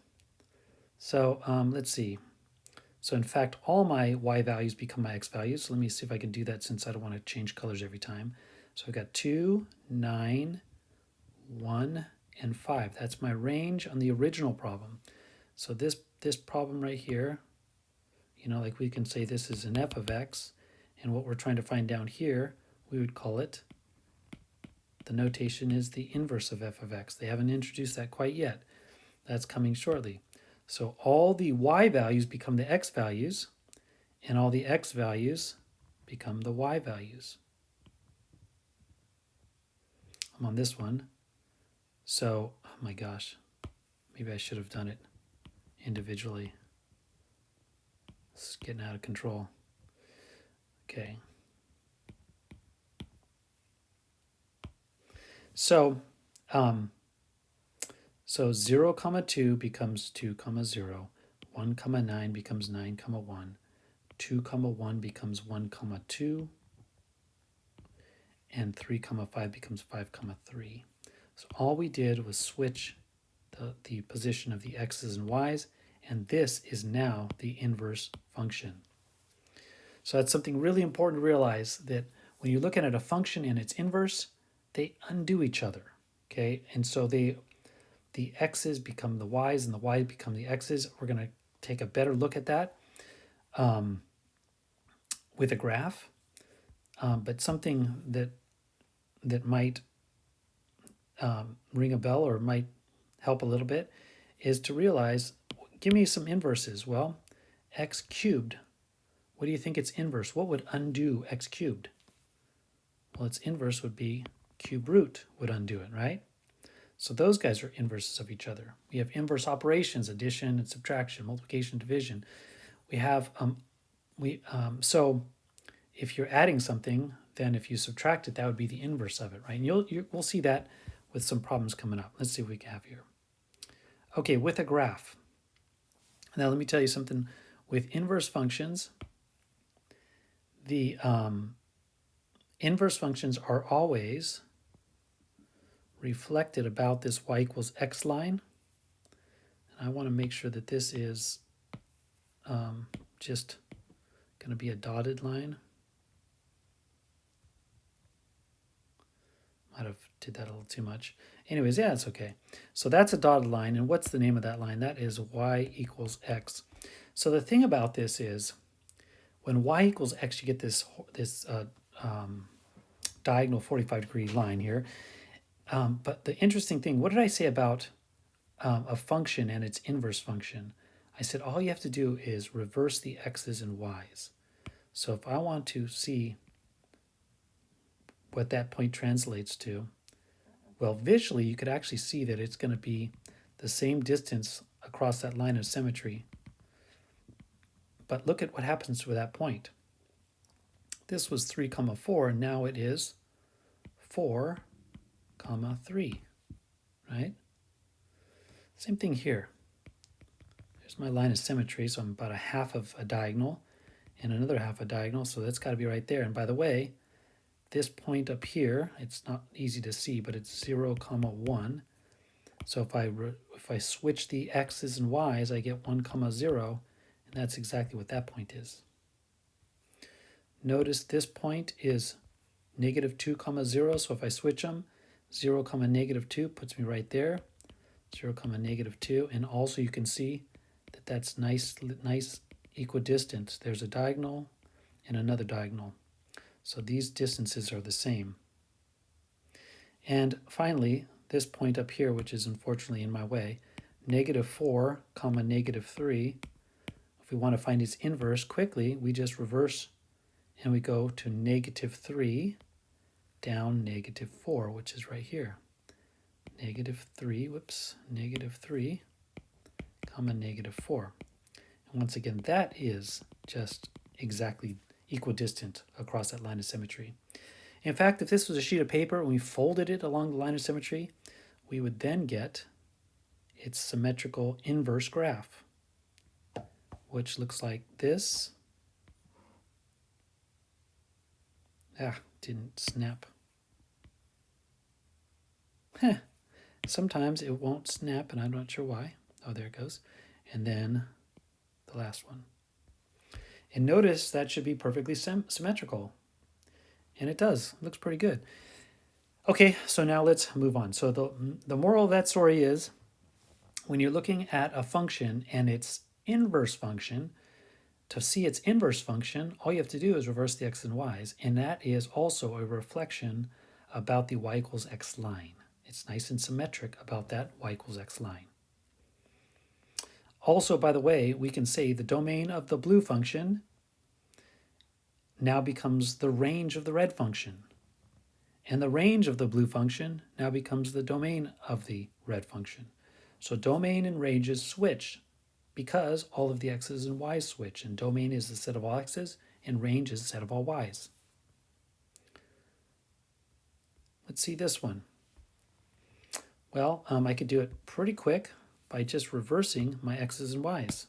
So let's see. So in fact, all my y values become my x values. So let me see if I can do that since I don't want to change colors every time. So I've got 2, 9, 1, and 5. That's my range on the original problem. So this problem right here, you know, like we can say this is an f of x, and what we're trying to find down here, we would call it, the notation is the inverse of f of x. They haven't introduced that quite yet. That's coming shortly. So all the y values become the x values, and all the x values become the y values. I'm on this one. So, oh my gosh, maybe I should have done it individually. This is getting out of control. Okay. So 0, 2 becomes 2, 0. 1, 9 becomes 9, 1. 2, 1 becomes 1, 2. And 3, 5 becomes 5, 3. So all we did was switch the position of the x's and y's, and this is now the inverse function. So that's something really important to realize, that when you're looking at a function and its inverse, they undo each other, okay? And so the x's become the y's and the y's become the x's. We're going to take a better look at that with a graph, but something that might ring a bell or might help a little bit is to realize, give me some inverses. Well, x cubed, what do you think its inverse? What would undo x cubed? Well, its inverse would be cube root would undo it, right? So those guys are inverses of each other. We have inverse operations, addition and subtraction, multiplication, division. We have, so if you're adding something, then if you subtract it, that would be the inverse of it, right? And we'll see that with some problems coming up. Let's see what we have here. Okay, with a graph. Now let me tell you something. With inverse functions, the inverse functions are always reflected about this y equals x line. And I want to make sure that this is just going to be a dotted line. Might have did that a little too much. Anyways, yeah, it's okay. So that's a dotted line, and what's the name of that line? That is y equals x. So the thing about this is, when y equals x, you get this diagonal 45-degree line here. But the interesting thing, what did I say about a function and its inverse function? I said all you have to do is reverse the x's and y's. So if I want to see what that point translates to, well, visually you could actually see that it's going to be the same distance across that line of symmetry. But look at what happens with that point. This was 3, 4, and now it is 4, 3, right? Same thing here. Here's my line of symmetry, so I'm about a half of a diagonal and another half a diagonal, so that's got to be right there. And by the way, this point up here, it's not easy to see, but it's 0, 1. So if I switch the x's and y's, I get 1, 0, That's exactly what that point is. Notice this point is negative 2 comma 0. So if I switch them, 0 comma negative 2 puts me right there. 0 comma negative 2. And also you can see that that's nice equidistant. There's a diagonal and another diagonal. So these distances are the same. And finally, this point up here, which is unfortunately in my way, negative 4 comma negative 3. If we want to find its inverse quickly, we just reverse and we go to negative 3 down negative 4, which is right here. Negative 3, negative 3 comma negative 4. And once again, that is just exactly equidistant across that line of symmetry. In fact, if this was a sheet of paper and we folded it along the line of symmetry, we would then get its symmetrical inverse graph, which looks like this. Didn't snap. Sometimes it won't snap, and I'm not sure why. Oh, there it goes. And then the last one. And notice that should be perfectly symmetrical. And it does. It looks pretty good. Okay, so now let's move on. So the moral of that story is, when you're looking at a function and its inverse function, to see its inverse function, all you have to do is reverse the x and y's, and that is also a reflection about the y equals x line. It's nice and symmetric about that y equals x line. Also, by the way, we can say the domain of the blue function now becomes the range of the red function. And the range of the blue function now becomes the domain of the red function. So domain and ranges switch because all of the x's and y's switch. And domain is the set of all x's and range is the set of all y's. Let's see this one. Well, I could do it pretty quick by just reversing my x's and y's.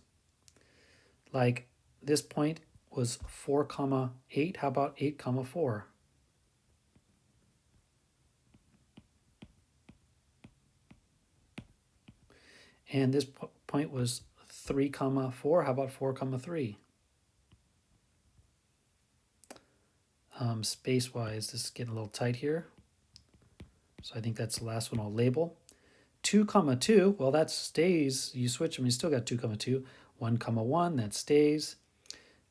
Like this point was 4 comma 8. How about 8 comma 4? And this point was 3 comma 4. How about 4 comma 3? Space-wise, this is getting a little tight here. So I think that's the last one I'll label. 2 comma 2, well, that stays. You switch them, you still got 2 comma 2. 1 comma 1, that stays.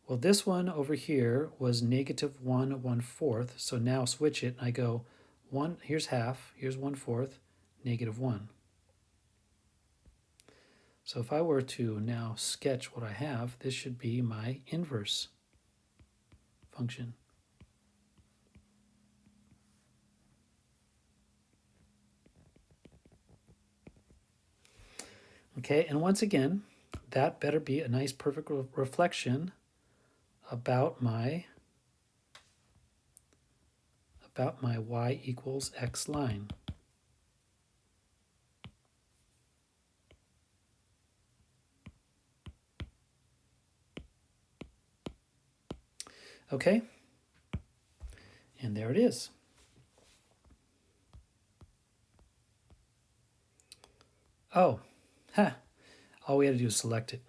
Well, this one over here was negative 1 1/4. So now switch it, and I go 1, here's half, here's 1/4, negative 1. So if I were to now sketch what I have, this should be my inverse function. Okay, and once again, that better be a nice perfect reflection about my y equals x line. Okay, and there it is. Oh, all we had to do is select it.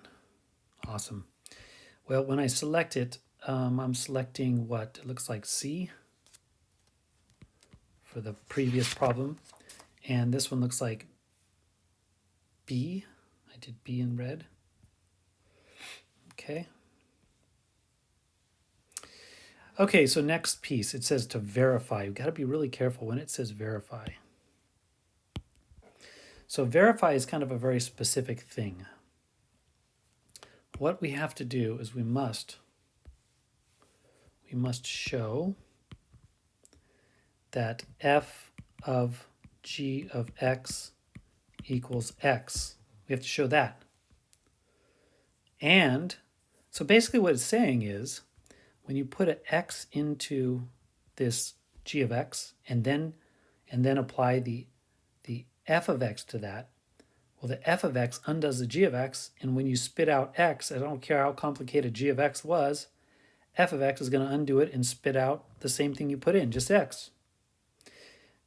Awesome. Well, when I select it, I'm selecting what? It looks like C for the previous problem. And this one looks like B. I did B in red. Okay. Okay, so next piece, it says to verify. You've got to be really careful when it says verify. So verify is kind of a very specific thing. What we have to do is we must show that f of g of x equals x. We have to show that. And so basically what it's saying is, when you put an x into this g of x and then apply the f of x to that, well, the f of x undoes the g of x, and when you spit out x, I don't care how complicated g of x was, f of x is going to undo it and spit out the same thing you put in, just x.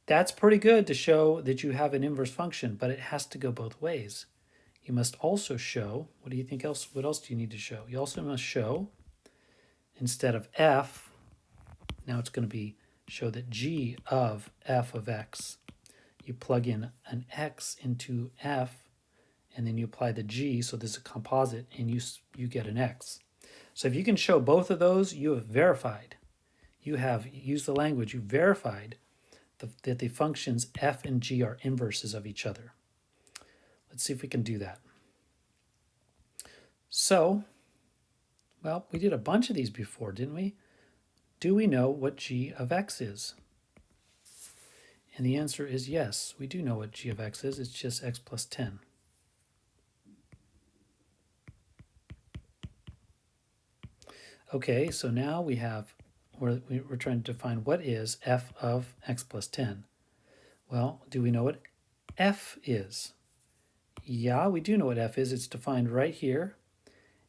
That's pretty good to show that you have an inverse function, but it has to go both ways. you must also show, what do you think else, what else do you need to show? You also must show, instead of f, now it's going to be show that g of f of x, you plug in an x into f, and then you apply the g, so there's a composite, and you get an x. So if you can show both of those, you have verified. You have used the language, you verified that the functions f and g are inverses of each other. Let's see if we can do that. So, well, we did a bunch of these before, didn't we? Do we know what g of x is? And the answer is yes, we do know what g of x is. It's just x plus 10. Okay, so now we're trying to define what is f of x plus 10. Well, do we know what f is? Yeah, we do know what f is. It's defined right here.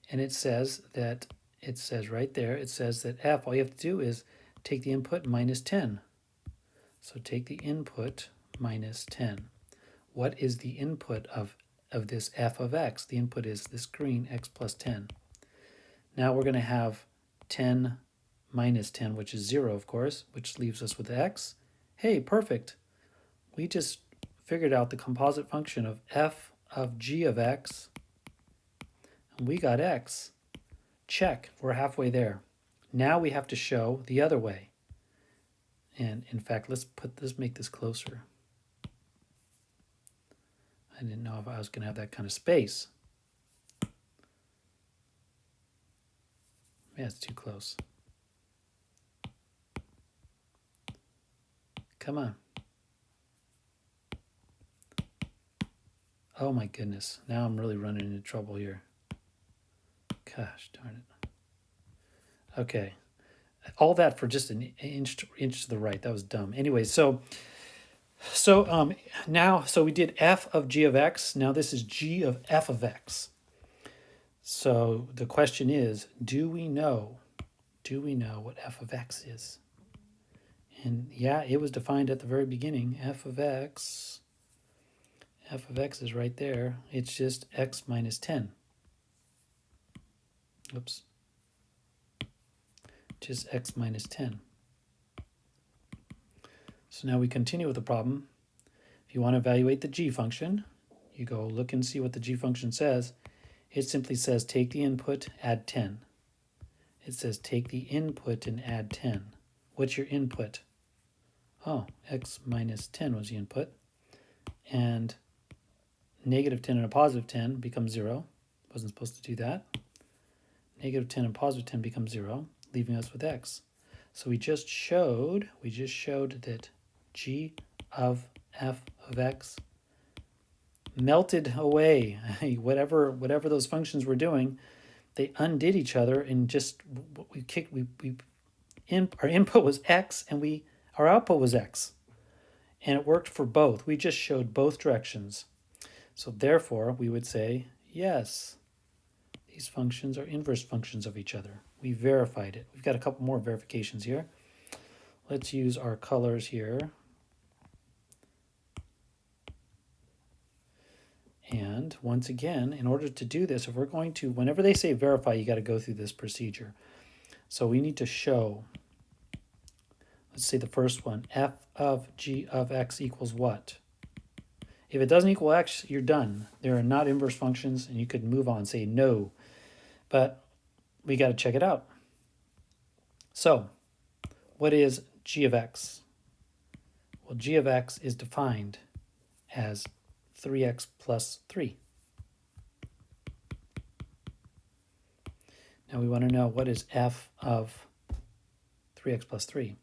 And it says right there, it says that f, all you have to do is take the input minus 10. So take the input minus 10. What is the input of this f of x? The input is this green x plus 10. Now we're going to have 10 minus 10, which is 0, of course, which leaves us with x. Hey, perfect. We just figured out the composite function of f of g of x, and we got x. Check, we're halfway there. Now we have to show the other way. And in fact, let's make this closer. I didn't know if I was going to have that kind of space. Yeah, it's too close. Come on. Oh my goodness. Now I'm really running into trouble here. Gosh darn it. Okay. All that for just an inch to the right. That was dumb. Anyway, so we did f of g of x. Now this is g of f of x. So the question is, do we know what f of x is? And yeah, it was defined at the very beginning. F of x is right there. It's just x minus 10. Oops. Just x minus 10. So now we continue with the problem. If you want to evaluate the g function, you go look and see what the g function says. It simply says take the input, add 10. It says take the input and add 10. What's your input? Oh, x minus 10 was the input. And negative 10 and a positive 10 becomes 0. Wasn't supposed to do that. Negative 10 and positive 10 becomes 0, leaving us with x. So we just showed that g of f of x melted away. whatever those functions were doing, they undid each other, and just our input was x and our output was x. And it worked for both. We just showed both directions. So therefore, we would say, yes, these functions are inverse functions of each other. We verified it. We've got a couple more verifications here. Let's use our colors here. And once again, in order to do this, if we're going to, whenever they say verify, you got to go through this procedure. So we need to show, let's say the first one, f of g of x equals what? If it doesn't equal x, you're done. There are not inverse functions, and you could move on, say no. But we got to check it out. So what is g of x? Well, g of x is defined as 3x plus 3. Now we want to know what is f of 3x plus 3.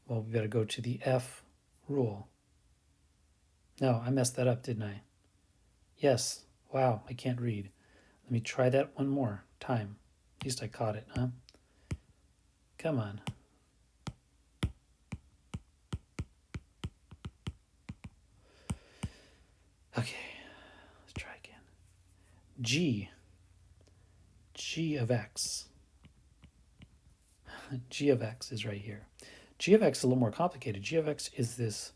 Well, we got to go to the f rule. No, I messed that up, didn't I? Yes. Wow, I can't read. Let me try that one more time. At least I caught it, huh? Come on. Okay, let's try again. G of x. G of x is right here. G of x is a little more complicated. G of x is this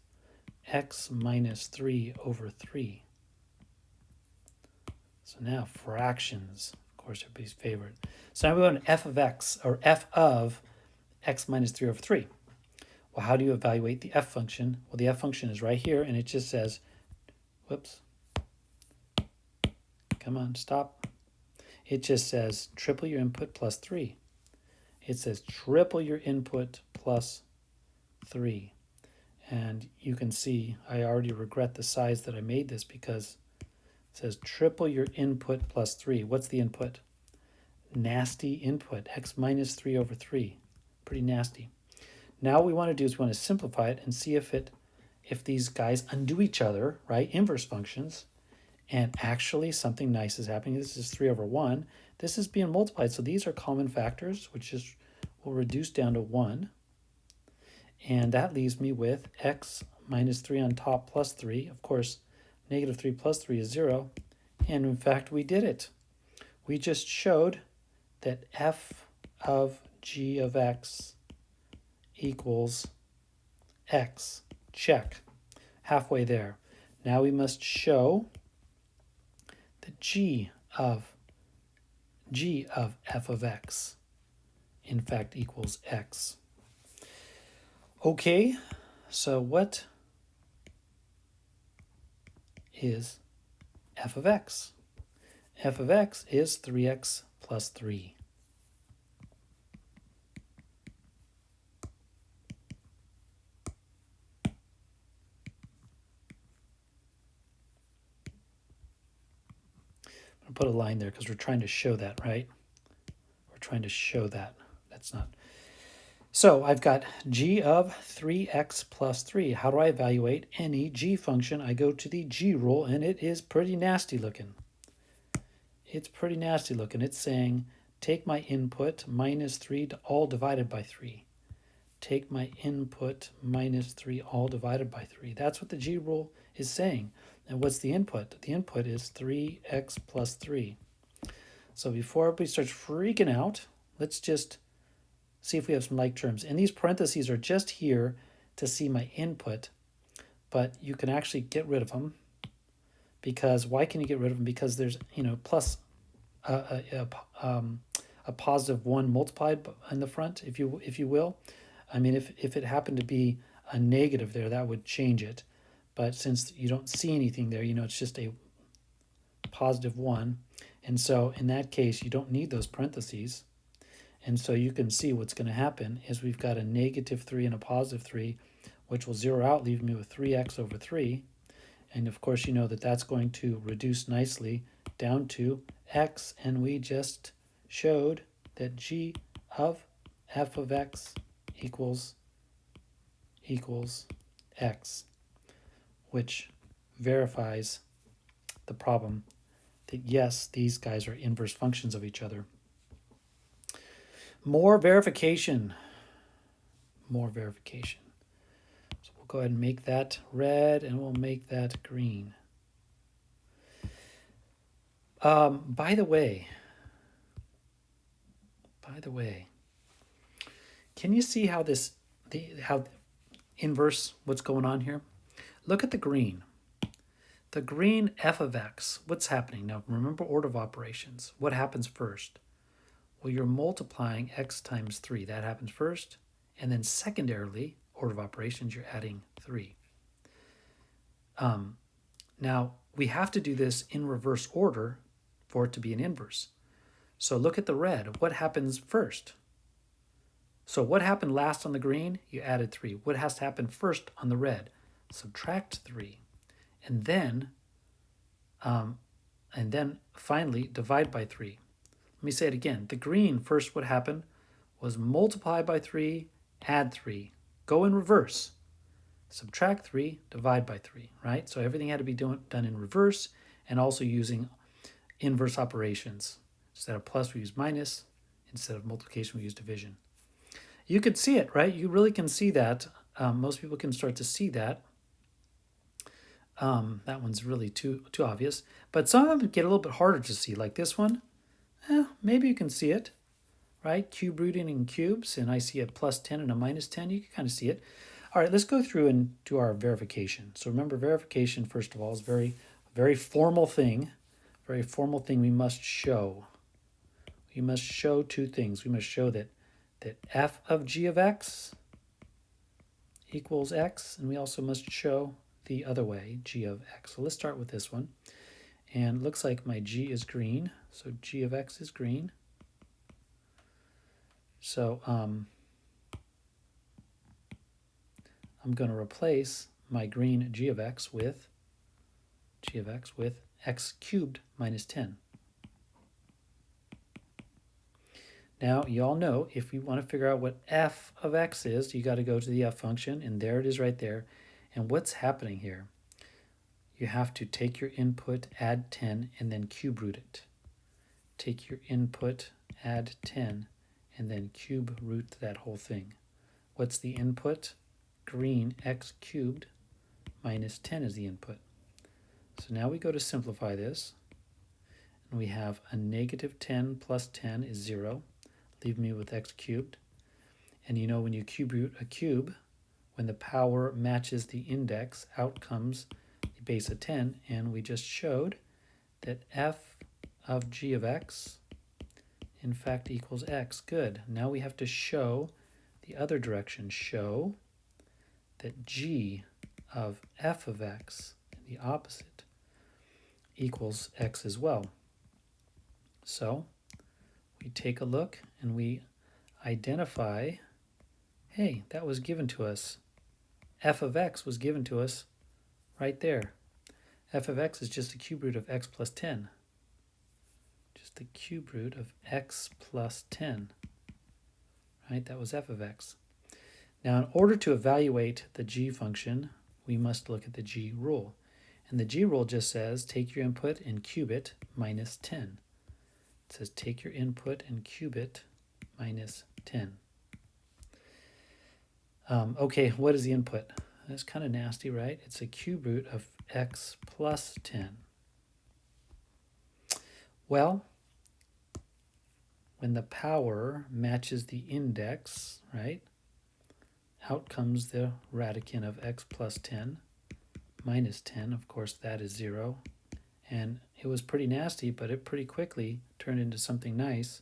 x minus 3 over 3. So now fractions, of course, everybody's favorite. So now we want f of x, or f of x minus 3 over 3. Well, how do you evaluate the f function? Well, the f function is right here, and it just says, whoops, come on, stop. It just says triple your input plus 3. It says triple your input plus 3. And you can see I already regret the size that I made this because it says triple your input plus 3. What's the input? Nasty input, x minus 3 over 3. Pretty nasty. Now what we want to do is we want to simplify it and see if these guys undo each other, right? Inverse functions. And actually something nice is happening. This is 3 over 1. This is being multiplied. So these are common factors, which will reduce down to 1. And that leaves me with x minus 3 on top plus 3. Of course, negative 3 plus 3 is 0. And in fact, we did it. We just showed that f of g of x equals x. Check. Halfway there. Now we must show that g of f of x in fact equals x. Okay, so what is f of x? F of x is 3x plus 3. I'm going to put a line there because we're trying to show that, right? We're trying to show that. That's not. So I've got g of 3x plus 3. How do I evaluate any g function? I go to the g rule, and it is pretty nasty looking. It's pretty nasty looking. It's saying take my input minus 3 all divided by 3. Take my input minus 3 all divided by 3. That's what the g rule is saying. And what's the input? The input is 3x plus 3. So before everybody starts freaking out, let's just see if we have some like terms. And these parentheses are just here to see my input, but you can actually get rid of them. Because why can you get rid of them? Because there's, plus a positive 1 multiplied in the front, if you will. I mean, if it happened to be a negative there, that would change it. But since you don't see anything there, it's just a positive 1. And so in that case, you don't need those parentheses. And so you can see what's going to happen is we've got a negative 3 and a positive 3, which will zero out, leaving me with 3x over 3. And of course, you know that that's going to reduce nicely down to x. And we just showed that g of f of x equals x, which verifies the problem that yes, these guys are inverse functions of each other. More verification. So we'll go ahead and make that red, and we'll make that green. By the way, can you see how how inverse what's going on here? Look at the green. The green f of x. What's happening now? Remember order of operations. What happens first? Well, you're multiplying x times 3. That happens first. And then secondarily, order of operations, you're adding 3. Now, we have to do this in reverse order for it to be an inverse. So look at the red. What happens first? So what happened last on the green? You added 3. What has to happen first on the red? Subtract 3. And then finally divide by 3. Let me say it again. The green, first what happened was multiply by 3, add 3. Go in reverse. Subtract 3, divide by 3, right? So everything had to be done in reverse and also using inverse operations. Instead of plus, we use minus. Instead of multiplication, we use division. You could see it, right? You really can see that. Most people can start to see that. That one's really too obvious. But some of them get a little bit harder to see, like this one. Maybe you can see it, right? Cube rooting in cubes, and I see a plus 10 and a minus 10. You can kind of see it. All right, let's go through and do our verification. So remember, verification, first of all, is very formal thing, very formal thing we must show. We must show two things. We must show that f of g of x equals x, and we also must show the other way, g of x. So let's start with this one. And it looks like my g is green, so g of x is green. So I'm going to replace my green g of x with x cubed minus 10. Now, you all know if you want to figure out what f of x is, you got to go to the f function, and there it is right there. And what's happening here? You have to take your input, add 10, and then cube root it. Take your input, add 10, and then cube root that whole thing. What's the input? Green x cubed minus 10 is the input. So now we go to simplify this, and we have a negative 10 plus 10 is 0. Leave me with x cubed. And you know when you cube root a cube, when the power matches the index, out comes the base of 10, and we just showed that f of g of x in fact equals x. Good. Now we have to show the other direction. Show that g of f of x, the opposite, equals x as well. So we take a look and we identify, hey, that was given to us. F of x was given to us right there. F of x is just the cube root of x plus 10. Just the cube root of x plus 10. Right, that was f of x. Now, in order to evaluate the g function, we must look at the g rule. And the g rule just says, take your input and cube it minus 10. It says take your input and cube it minus 10. Okay, what is the input? That's kind of nasty, right? It's a cube root of x plus 10. Well, when the power matches the index, right, out comes the radicand of x plus 10 minus 10. Of course, that is 0. And it was pretty nasty, but it pretty quickly turned into something nice.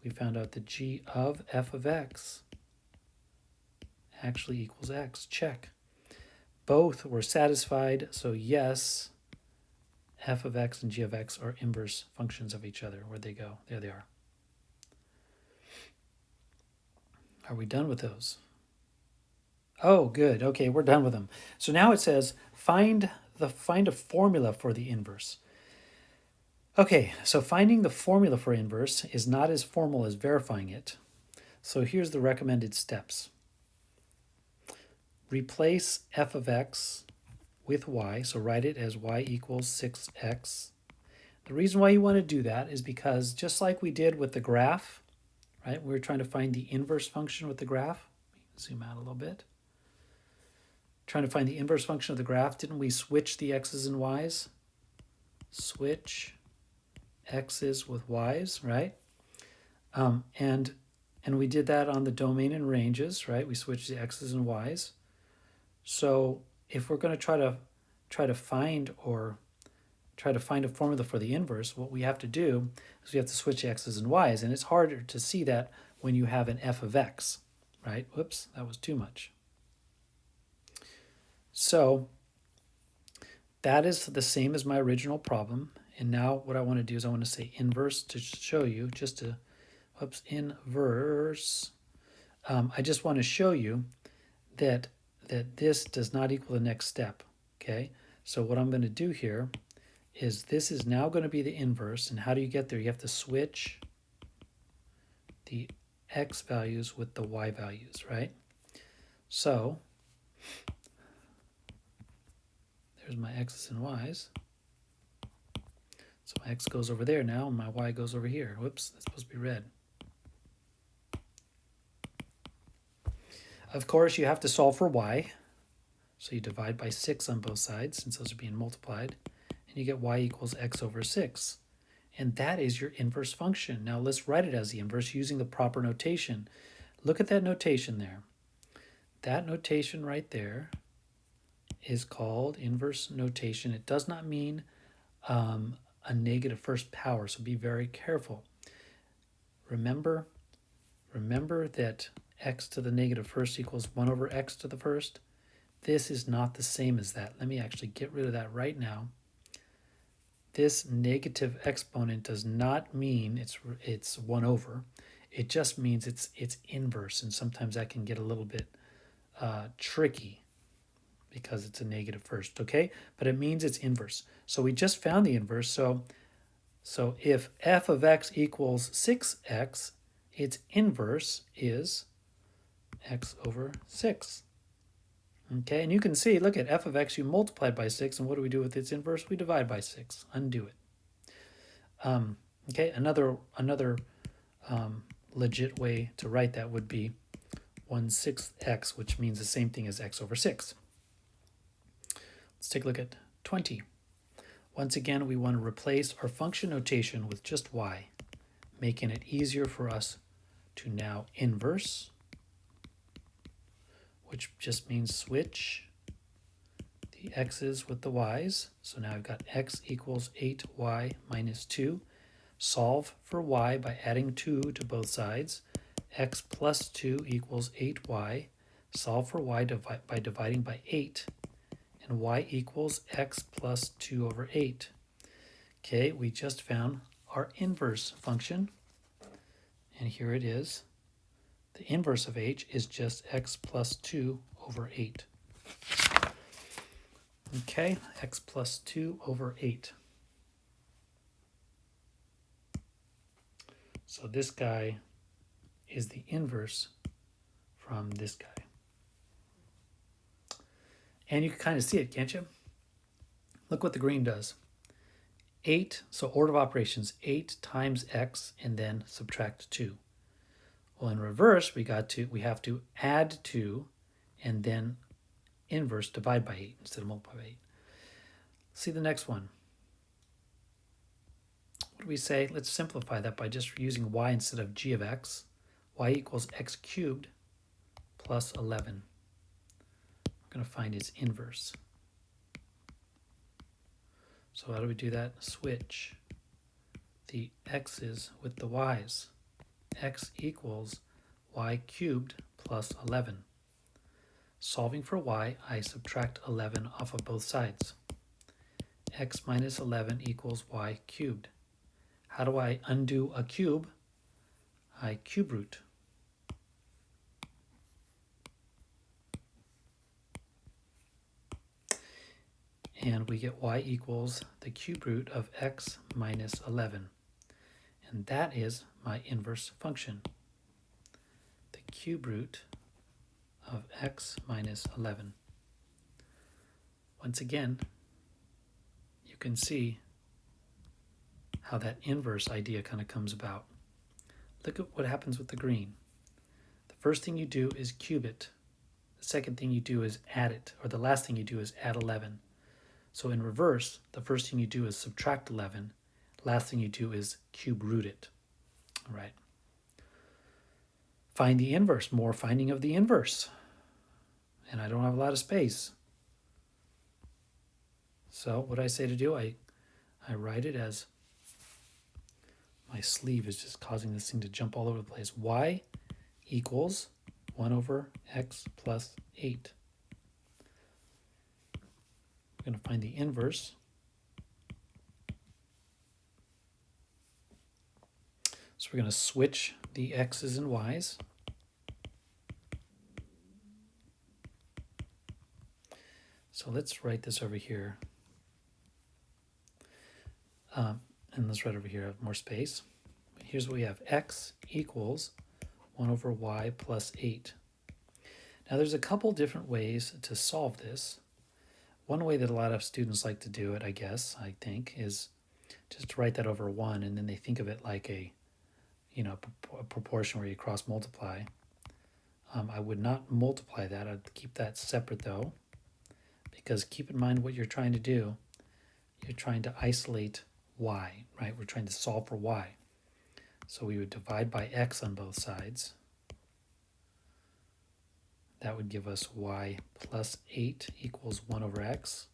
We found out that g of f of x actually equals x. Check. Both were satisfied, so yes, f of x and g of x are inverse functions of each other. Where'd they go? There they are. Are we done with those? Oh, good. Okay, we're done with them. So now it says find a formula for the inverse. Okay, so finding the formula for inverse is not as formal as verifying it. So here's the recommended steps. Replace f of x with y, so write it as y equals 6x. The reason why you want to do that is because just like we did with the graph, right? We were trying to find the inverse function with the graph. Zoom out a little bit. Trying to find the inverse function of the graph, didn't we switch the x's and y's? Switch x's with y's, right? And we did that on the domain and ranges, right? We switched the x's and y's. So if we're going to try to find a formula for the inverse, what we have to do is we have to switch the x's and y's, and it's harder to see that when you have an f of x, right? Whoops, that was too much. So that is the same as my original problem. And now what I want to do is I want to say inverse to show you, just to, whoops, inverse. I just want to show you that this does not equal the next step, okay? So what I'm going to do here is this is now going to be the inverse. And how do you get there? You have to switch the x values with the y values, right? So there's my x's and y's. So my x goes over there now, and my y goes over here. Whoops, that's supposed to be red. Of course, you have to solve for y. So you divide by 6 on both sides, since those are being multiplied. And you get y equals x over 6. And that is your inverse function. Now let's write it as the inverse using the proper notation. Look at that notation there. That notation right there is called inverse notation. It does not mean a negative first power, so be very careful. Remember that x to the negative first equals 1 over x to the first. This is not the same as that. Let me actually get rid of that right now. This negative exponent does not mean it's 1 over. It just means it's inverse, and sometimes that can get a little bit tricky because it's a negative first, okay? But it means it's inverse. So we just found the inverse. So if f of x equals 6x, its inverse is x over 6. Okay, and you can see, look at f of x, you multiplied by 6, and what do we do with its inverse? We divide by 6, undo it. Okay, another legit way to write that would be 1/6 x, which means the same thing as x over 6. Let's take a look at 20. Once again, we want to replace our function notation with just y, making it easier for us to now inverse, which just means switch the x's with the y's. So now I've got x equals 8y minus 2. Solve for y by adding 2 to both sides. X plus 2 equals 8y. Solve for y by dividing by 8. And y equals x plus 2 over 8. Okay, we just found our inverse function. And here it is. The inverse of h is just x plus 2 over 8. Okay, x plus 2 over 8. So this guy is the inverse from this guy. And you can kind of see it, can't you? Look what the green does. 8, so order of operations, 8 times x and then subtract 2. Well, in reverse, we have to add 2 and then inverse divide by 8 instead of multiply by 8. See the next one. What do we say? Let's simplify that by just using y instead of g of x. Y equals x cubed plus 11. We're going to find its inverse. So how do we do that? Switch the x's with the y's. X equals y cubed plus 11. Solving for y, I subtract 11 off of both sides. X minus 11 equals y cubed. How do I undo a cube? I cube root. And we get y equals the cube root of x minus 11. And that is my inverse function. The cube root of x minus 11. Once again, you can see how that inverse idea kind of comes about. Look at what happens with the green. The first thing you do is cube it. The second thing you do is add it, or the last thing you do is add 11. So in reverse, the first thing you do is subtract 11. Last thing you do is cube root it. All right. Find the inverse, more finding of the inverse. And I don't have a lot of space. So what I say to do, I write it as, my sleeve is just causing this thing to jump all over the place. Y equals 1 over x plus 8. We're going to find the inverse. So we're going to switch the x's and y's. So let's write this over here. And let's write over here, I have more space. Here's what we have. X equals 1 over y plus 8. Now there's a couple different ways to solve this. One way that a lot of students like to do it, I think, is just to write that over 1, and then they think of it like a proportion where you cross multiply. I would not multiply that. I'd keep that separate though, because keep in mind what you're trying to do. You're trying to isolate y, right? We're trying to solve for y. So we would divide by x on both sides. That would give us y plus 8 equals 1 over x.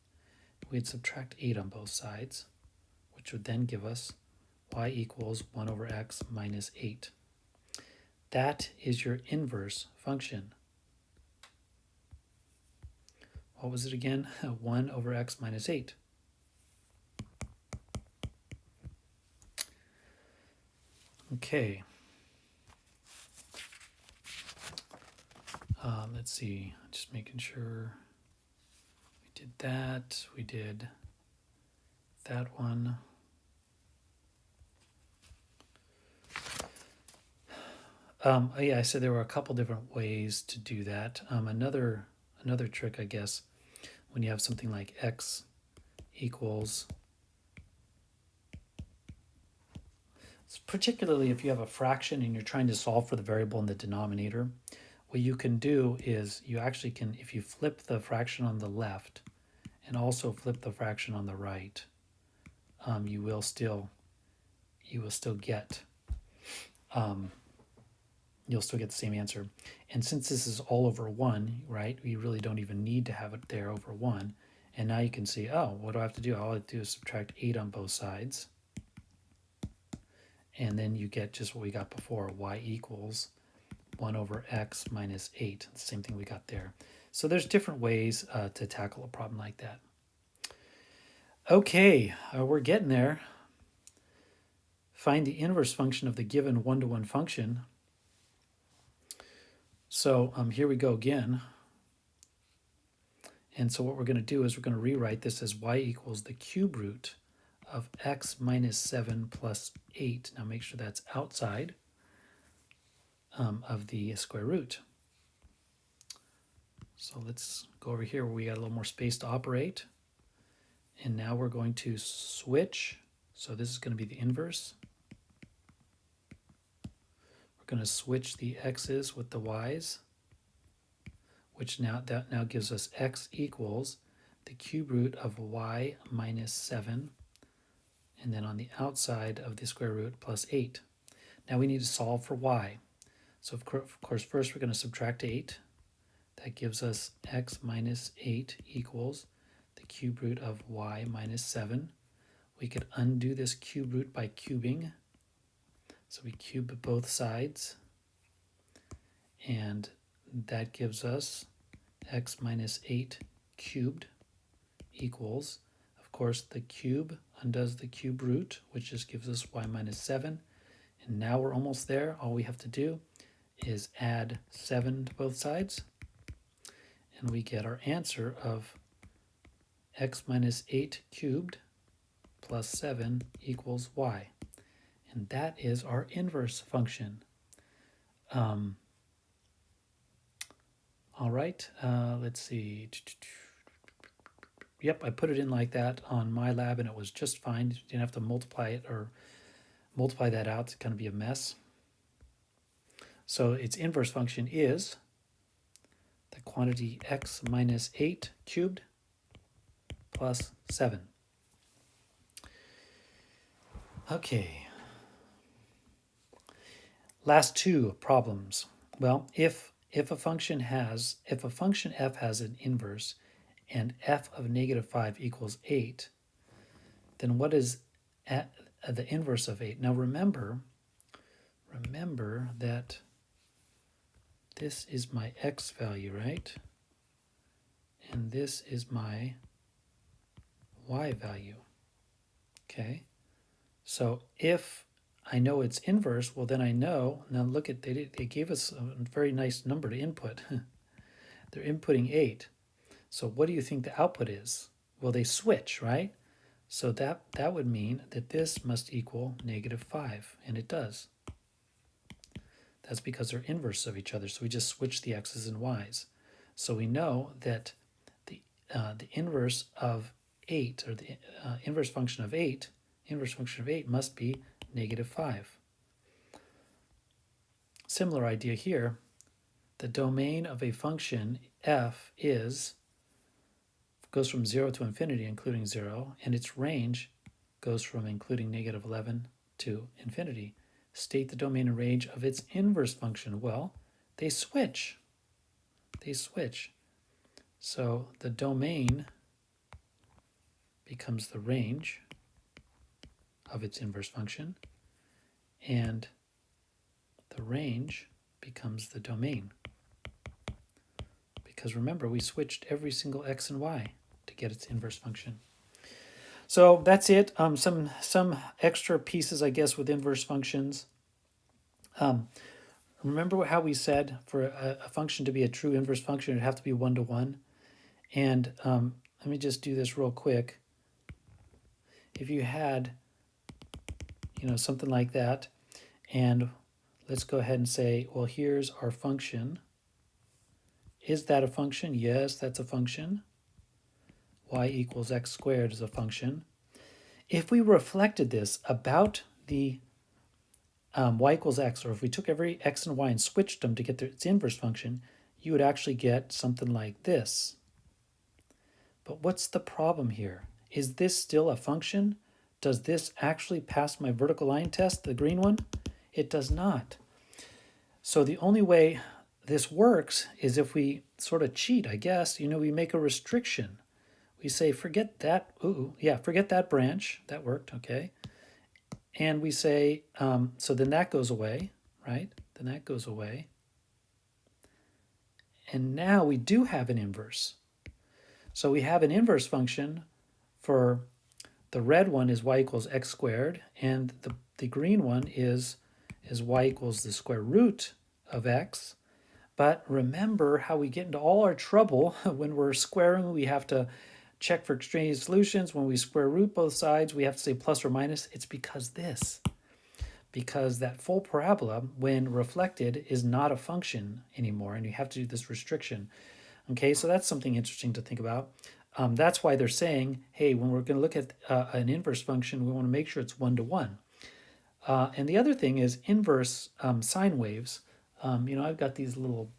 We'd subtract 8 on both sides, which would then give us y equals 1 over x minus 8. That is your inverse function. What was it again? 1 over x minus 8. Okay. Let's see, just making sure we did that. We did that one. Yeah, I said there were a couple different ways to do that. Another trick, I guess, when you have something like x equals, particularly if you have a fraction and you're trying to solve for the variable in the denominator, what you can do is you actually can, if you flip the fraction on the left and also flip the fraction on the right, you will still get you'll still get the same answer. And since this is all over 1, right, we really don't even need to have it there over 1. And now you can see, oh, what do I have to do? All I have to do is subtract 8 on both sides. And then you get just what we got before, y equals 1 over x minus 8. The same thing we got there. So there's different ways to tackle a problem like that. Okay, we're getting there. Find the inverse function of the given one-to-one function. So here we go again. And so what we're going to do is we're going to rewrite this as y equals the cube root of x minus 7 plus 8. Now make sure that's outside of the square root. So let's go over here where we got a little more space to operate. And now we're going to switch. So this is going to be the inverse. We're going to switch the x's with the y's, which now gives us x equals the cube root of y minus 7, and then on the outside of the square root plus 8. Now we need to solve for y. So of course first we're going to subtract 8. That gives us x minus 8 equals the cube root of y minus 7. We could undo this cube root by cubing. So we cube both sides, and that gives us x minus 8 cubed equals, of course, the cube undoes the cube root, which just gives us y minus 7. And now we're almost there. All we have to do is add 7 to both sides, and we get our answer of x minus 8 cubed plus 7 equals y. And that is our inverse function. All right, let's see. Yep, I put it in like that on MyLab, and it was just fine. You didn't have to multiply it or multiply that out. It's going to be a mess. So its inverse function is the quantity x minus 8 cubed plus 7. Okay. Last two problems. Well, if a function f has an inverse and f of negative 5 equals 8, then what is the inverse of 8? Now remember that this is my x value, right? And this is my y value. Okay? So if I know its inverse, well then I know, now look at, they gave us a very nice number to input. They're inputting 8. So what do you think the output is? Well, they switch, right? So that would mean that this must equal negative 5, and it does. That's because they're inverse of each other, so we just switch the x's and y's. So we know that the inverse of 8, or the inverse function of 8 must be negative 5. Similar idea here. The domain of a function f goes from 0 to infinity, including 0, and its range goes from including negative 11 to infinity. State the domain and range of its inverse function. Well, they switch. So the domain becomes the range, of its inverse function, and the range becomes the domain. Because remember, we switched every single x and y to get its inverse function. So that's it. Some extra pieces, I guess, with inverse functions. Remember how we said for a function to be a true inverse function, it'd have to be 1-to-1. And let me just do this real quick. If you had, something like that, and let's go ahead and say, well, here's our function. Is that a function? Yes, that's a function. Y equals x squared is a function. If we reflected this about the y equals x, or if we took every x and y and switched them to get its inverse function, you would actually get something like this. But what's the problem here? Is this still a function? Does this actually pass my vertical line test, the green one? It does not. So the only way this works is if we sort of cheat, I guess. We make a restriction. We say, forget that. Forget that branch. That worked, okay. And we say, so then that goes away, right? Then that goes away. And now we do have an inverse. So we have an inverse function for the red one is y equals x squared, and the green one is y equals the square root of x. But remember how we get into all our trouble when we're squaring. We have to check for extraneous solutions. When we square root both sides, we have to say plus or minus. It's because that full parabola, when reflected, is not a function anymore, and you have to do this restriction. Okay, so that's something interesting to think about. That's why they're saying, hey, when we're going to look at an inverse function, we want to make sure it's 1-to-1. And the other thing is inverse sine waves. I've got these little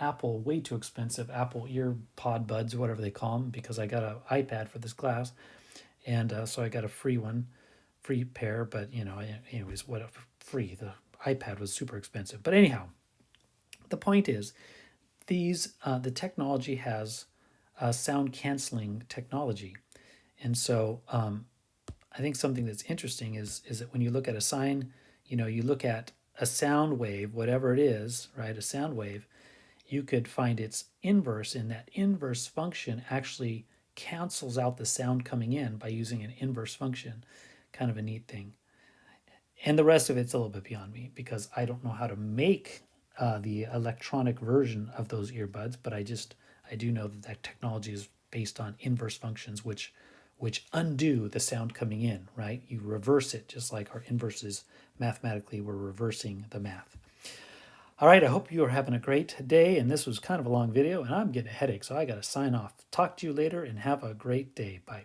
Apple, way too expensive Apple ear pod buds, whatever they call them, because I got an iPad for this class. And so I got a free pair, but anyways, free. The iPad was super expensive. But anyhow, the point is, the technology has sound canceling technology. And so I think something that's interesting is that when you look at a sine, you look at a sound wave, whatever it is, right, a sound wave, you could find its inverse, and that inverse function actually cancels out the sound coming in by using an inverse function. Kind of a neat thing. And the rest of it's a little bit beyond me because I don't know how to make the electronic version of those earbuds, but I do know that technology is based on inverse functions, which undo the sound coming in, right? You reverse it, just like our inverses mathematically, we're reversing the math. All right, I hope you are having a great day, and this was kind of a long video, and I'm getting a headache, so I got to sign off. Talk to you later, and have a great day. Bye.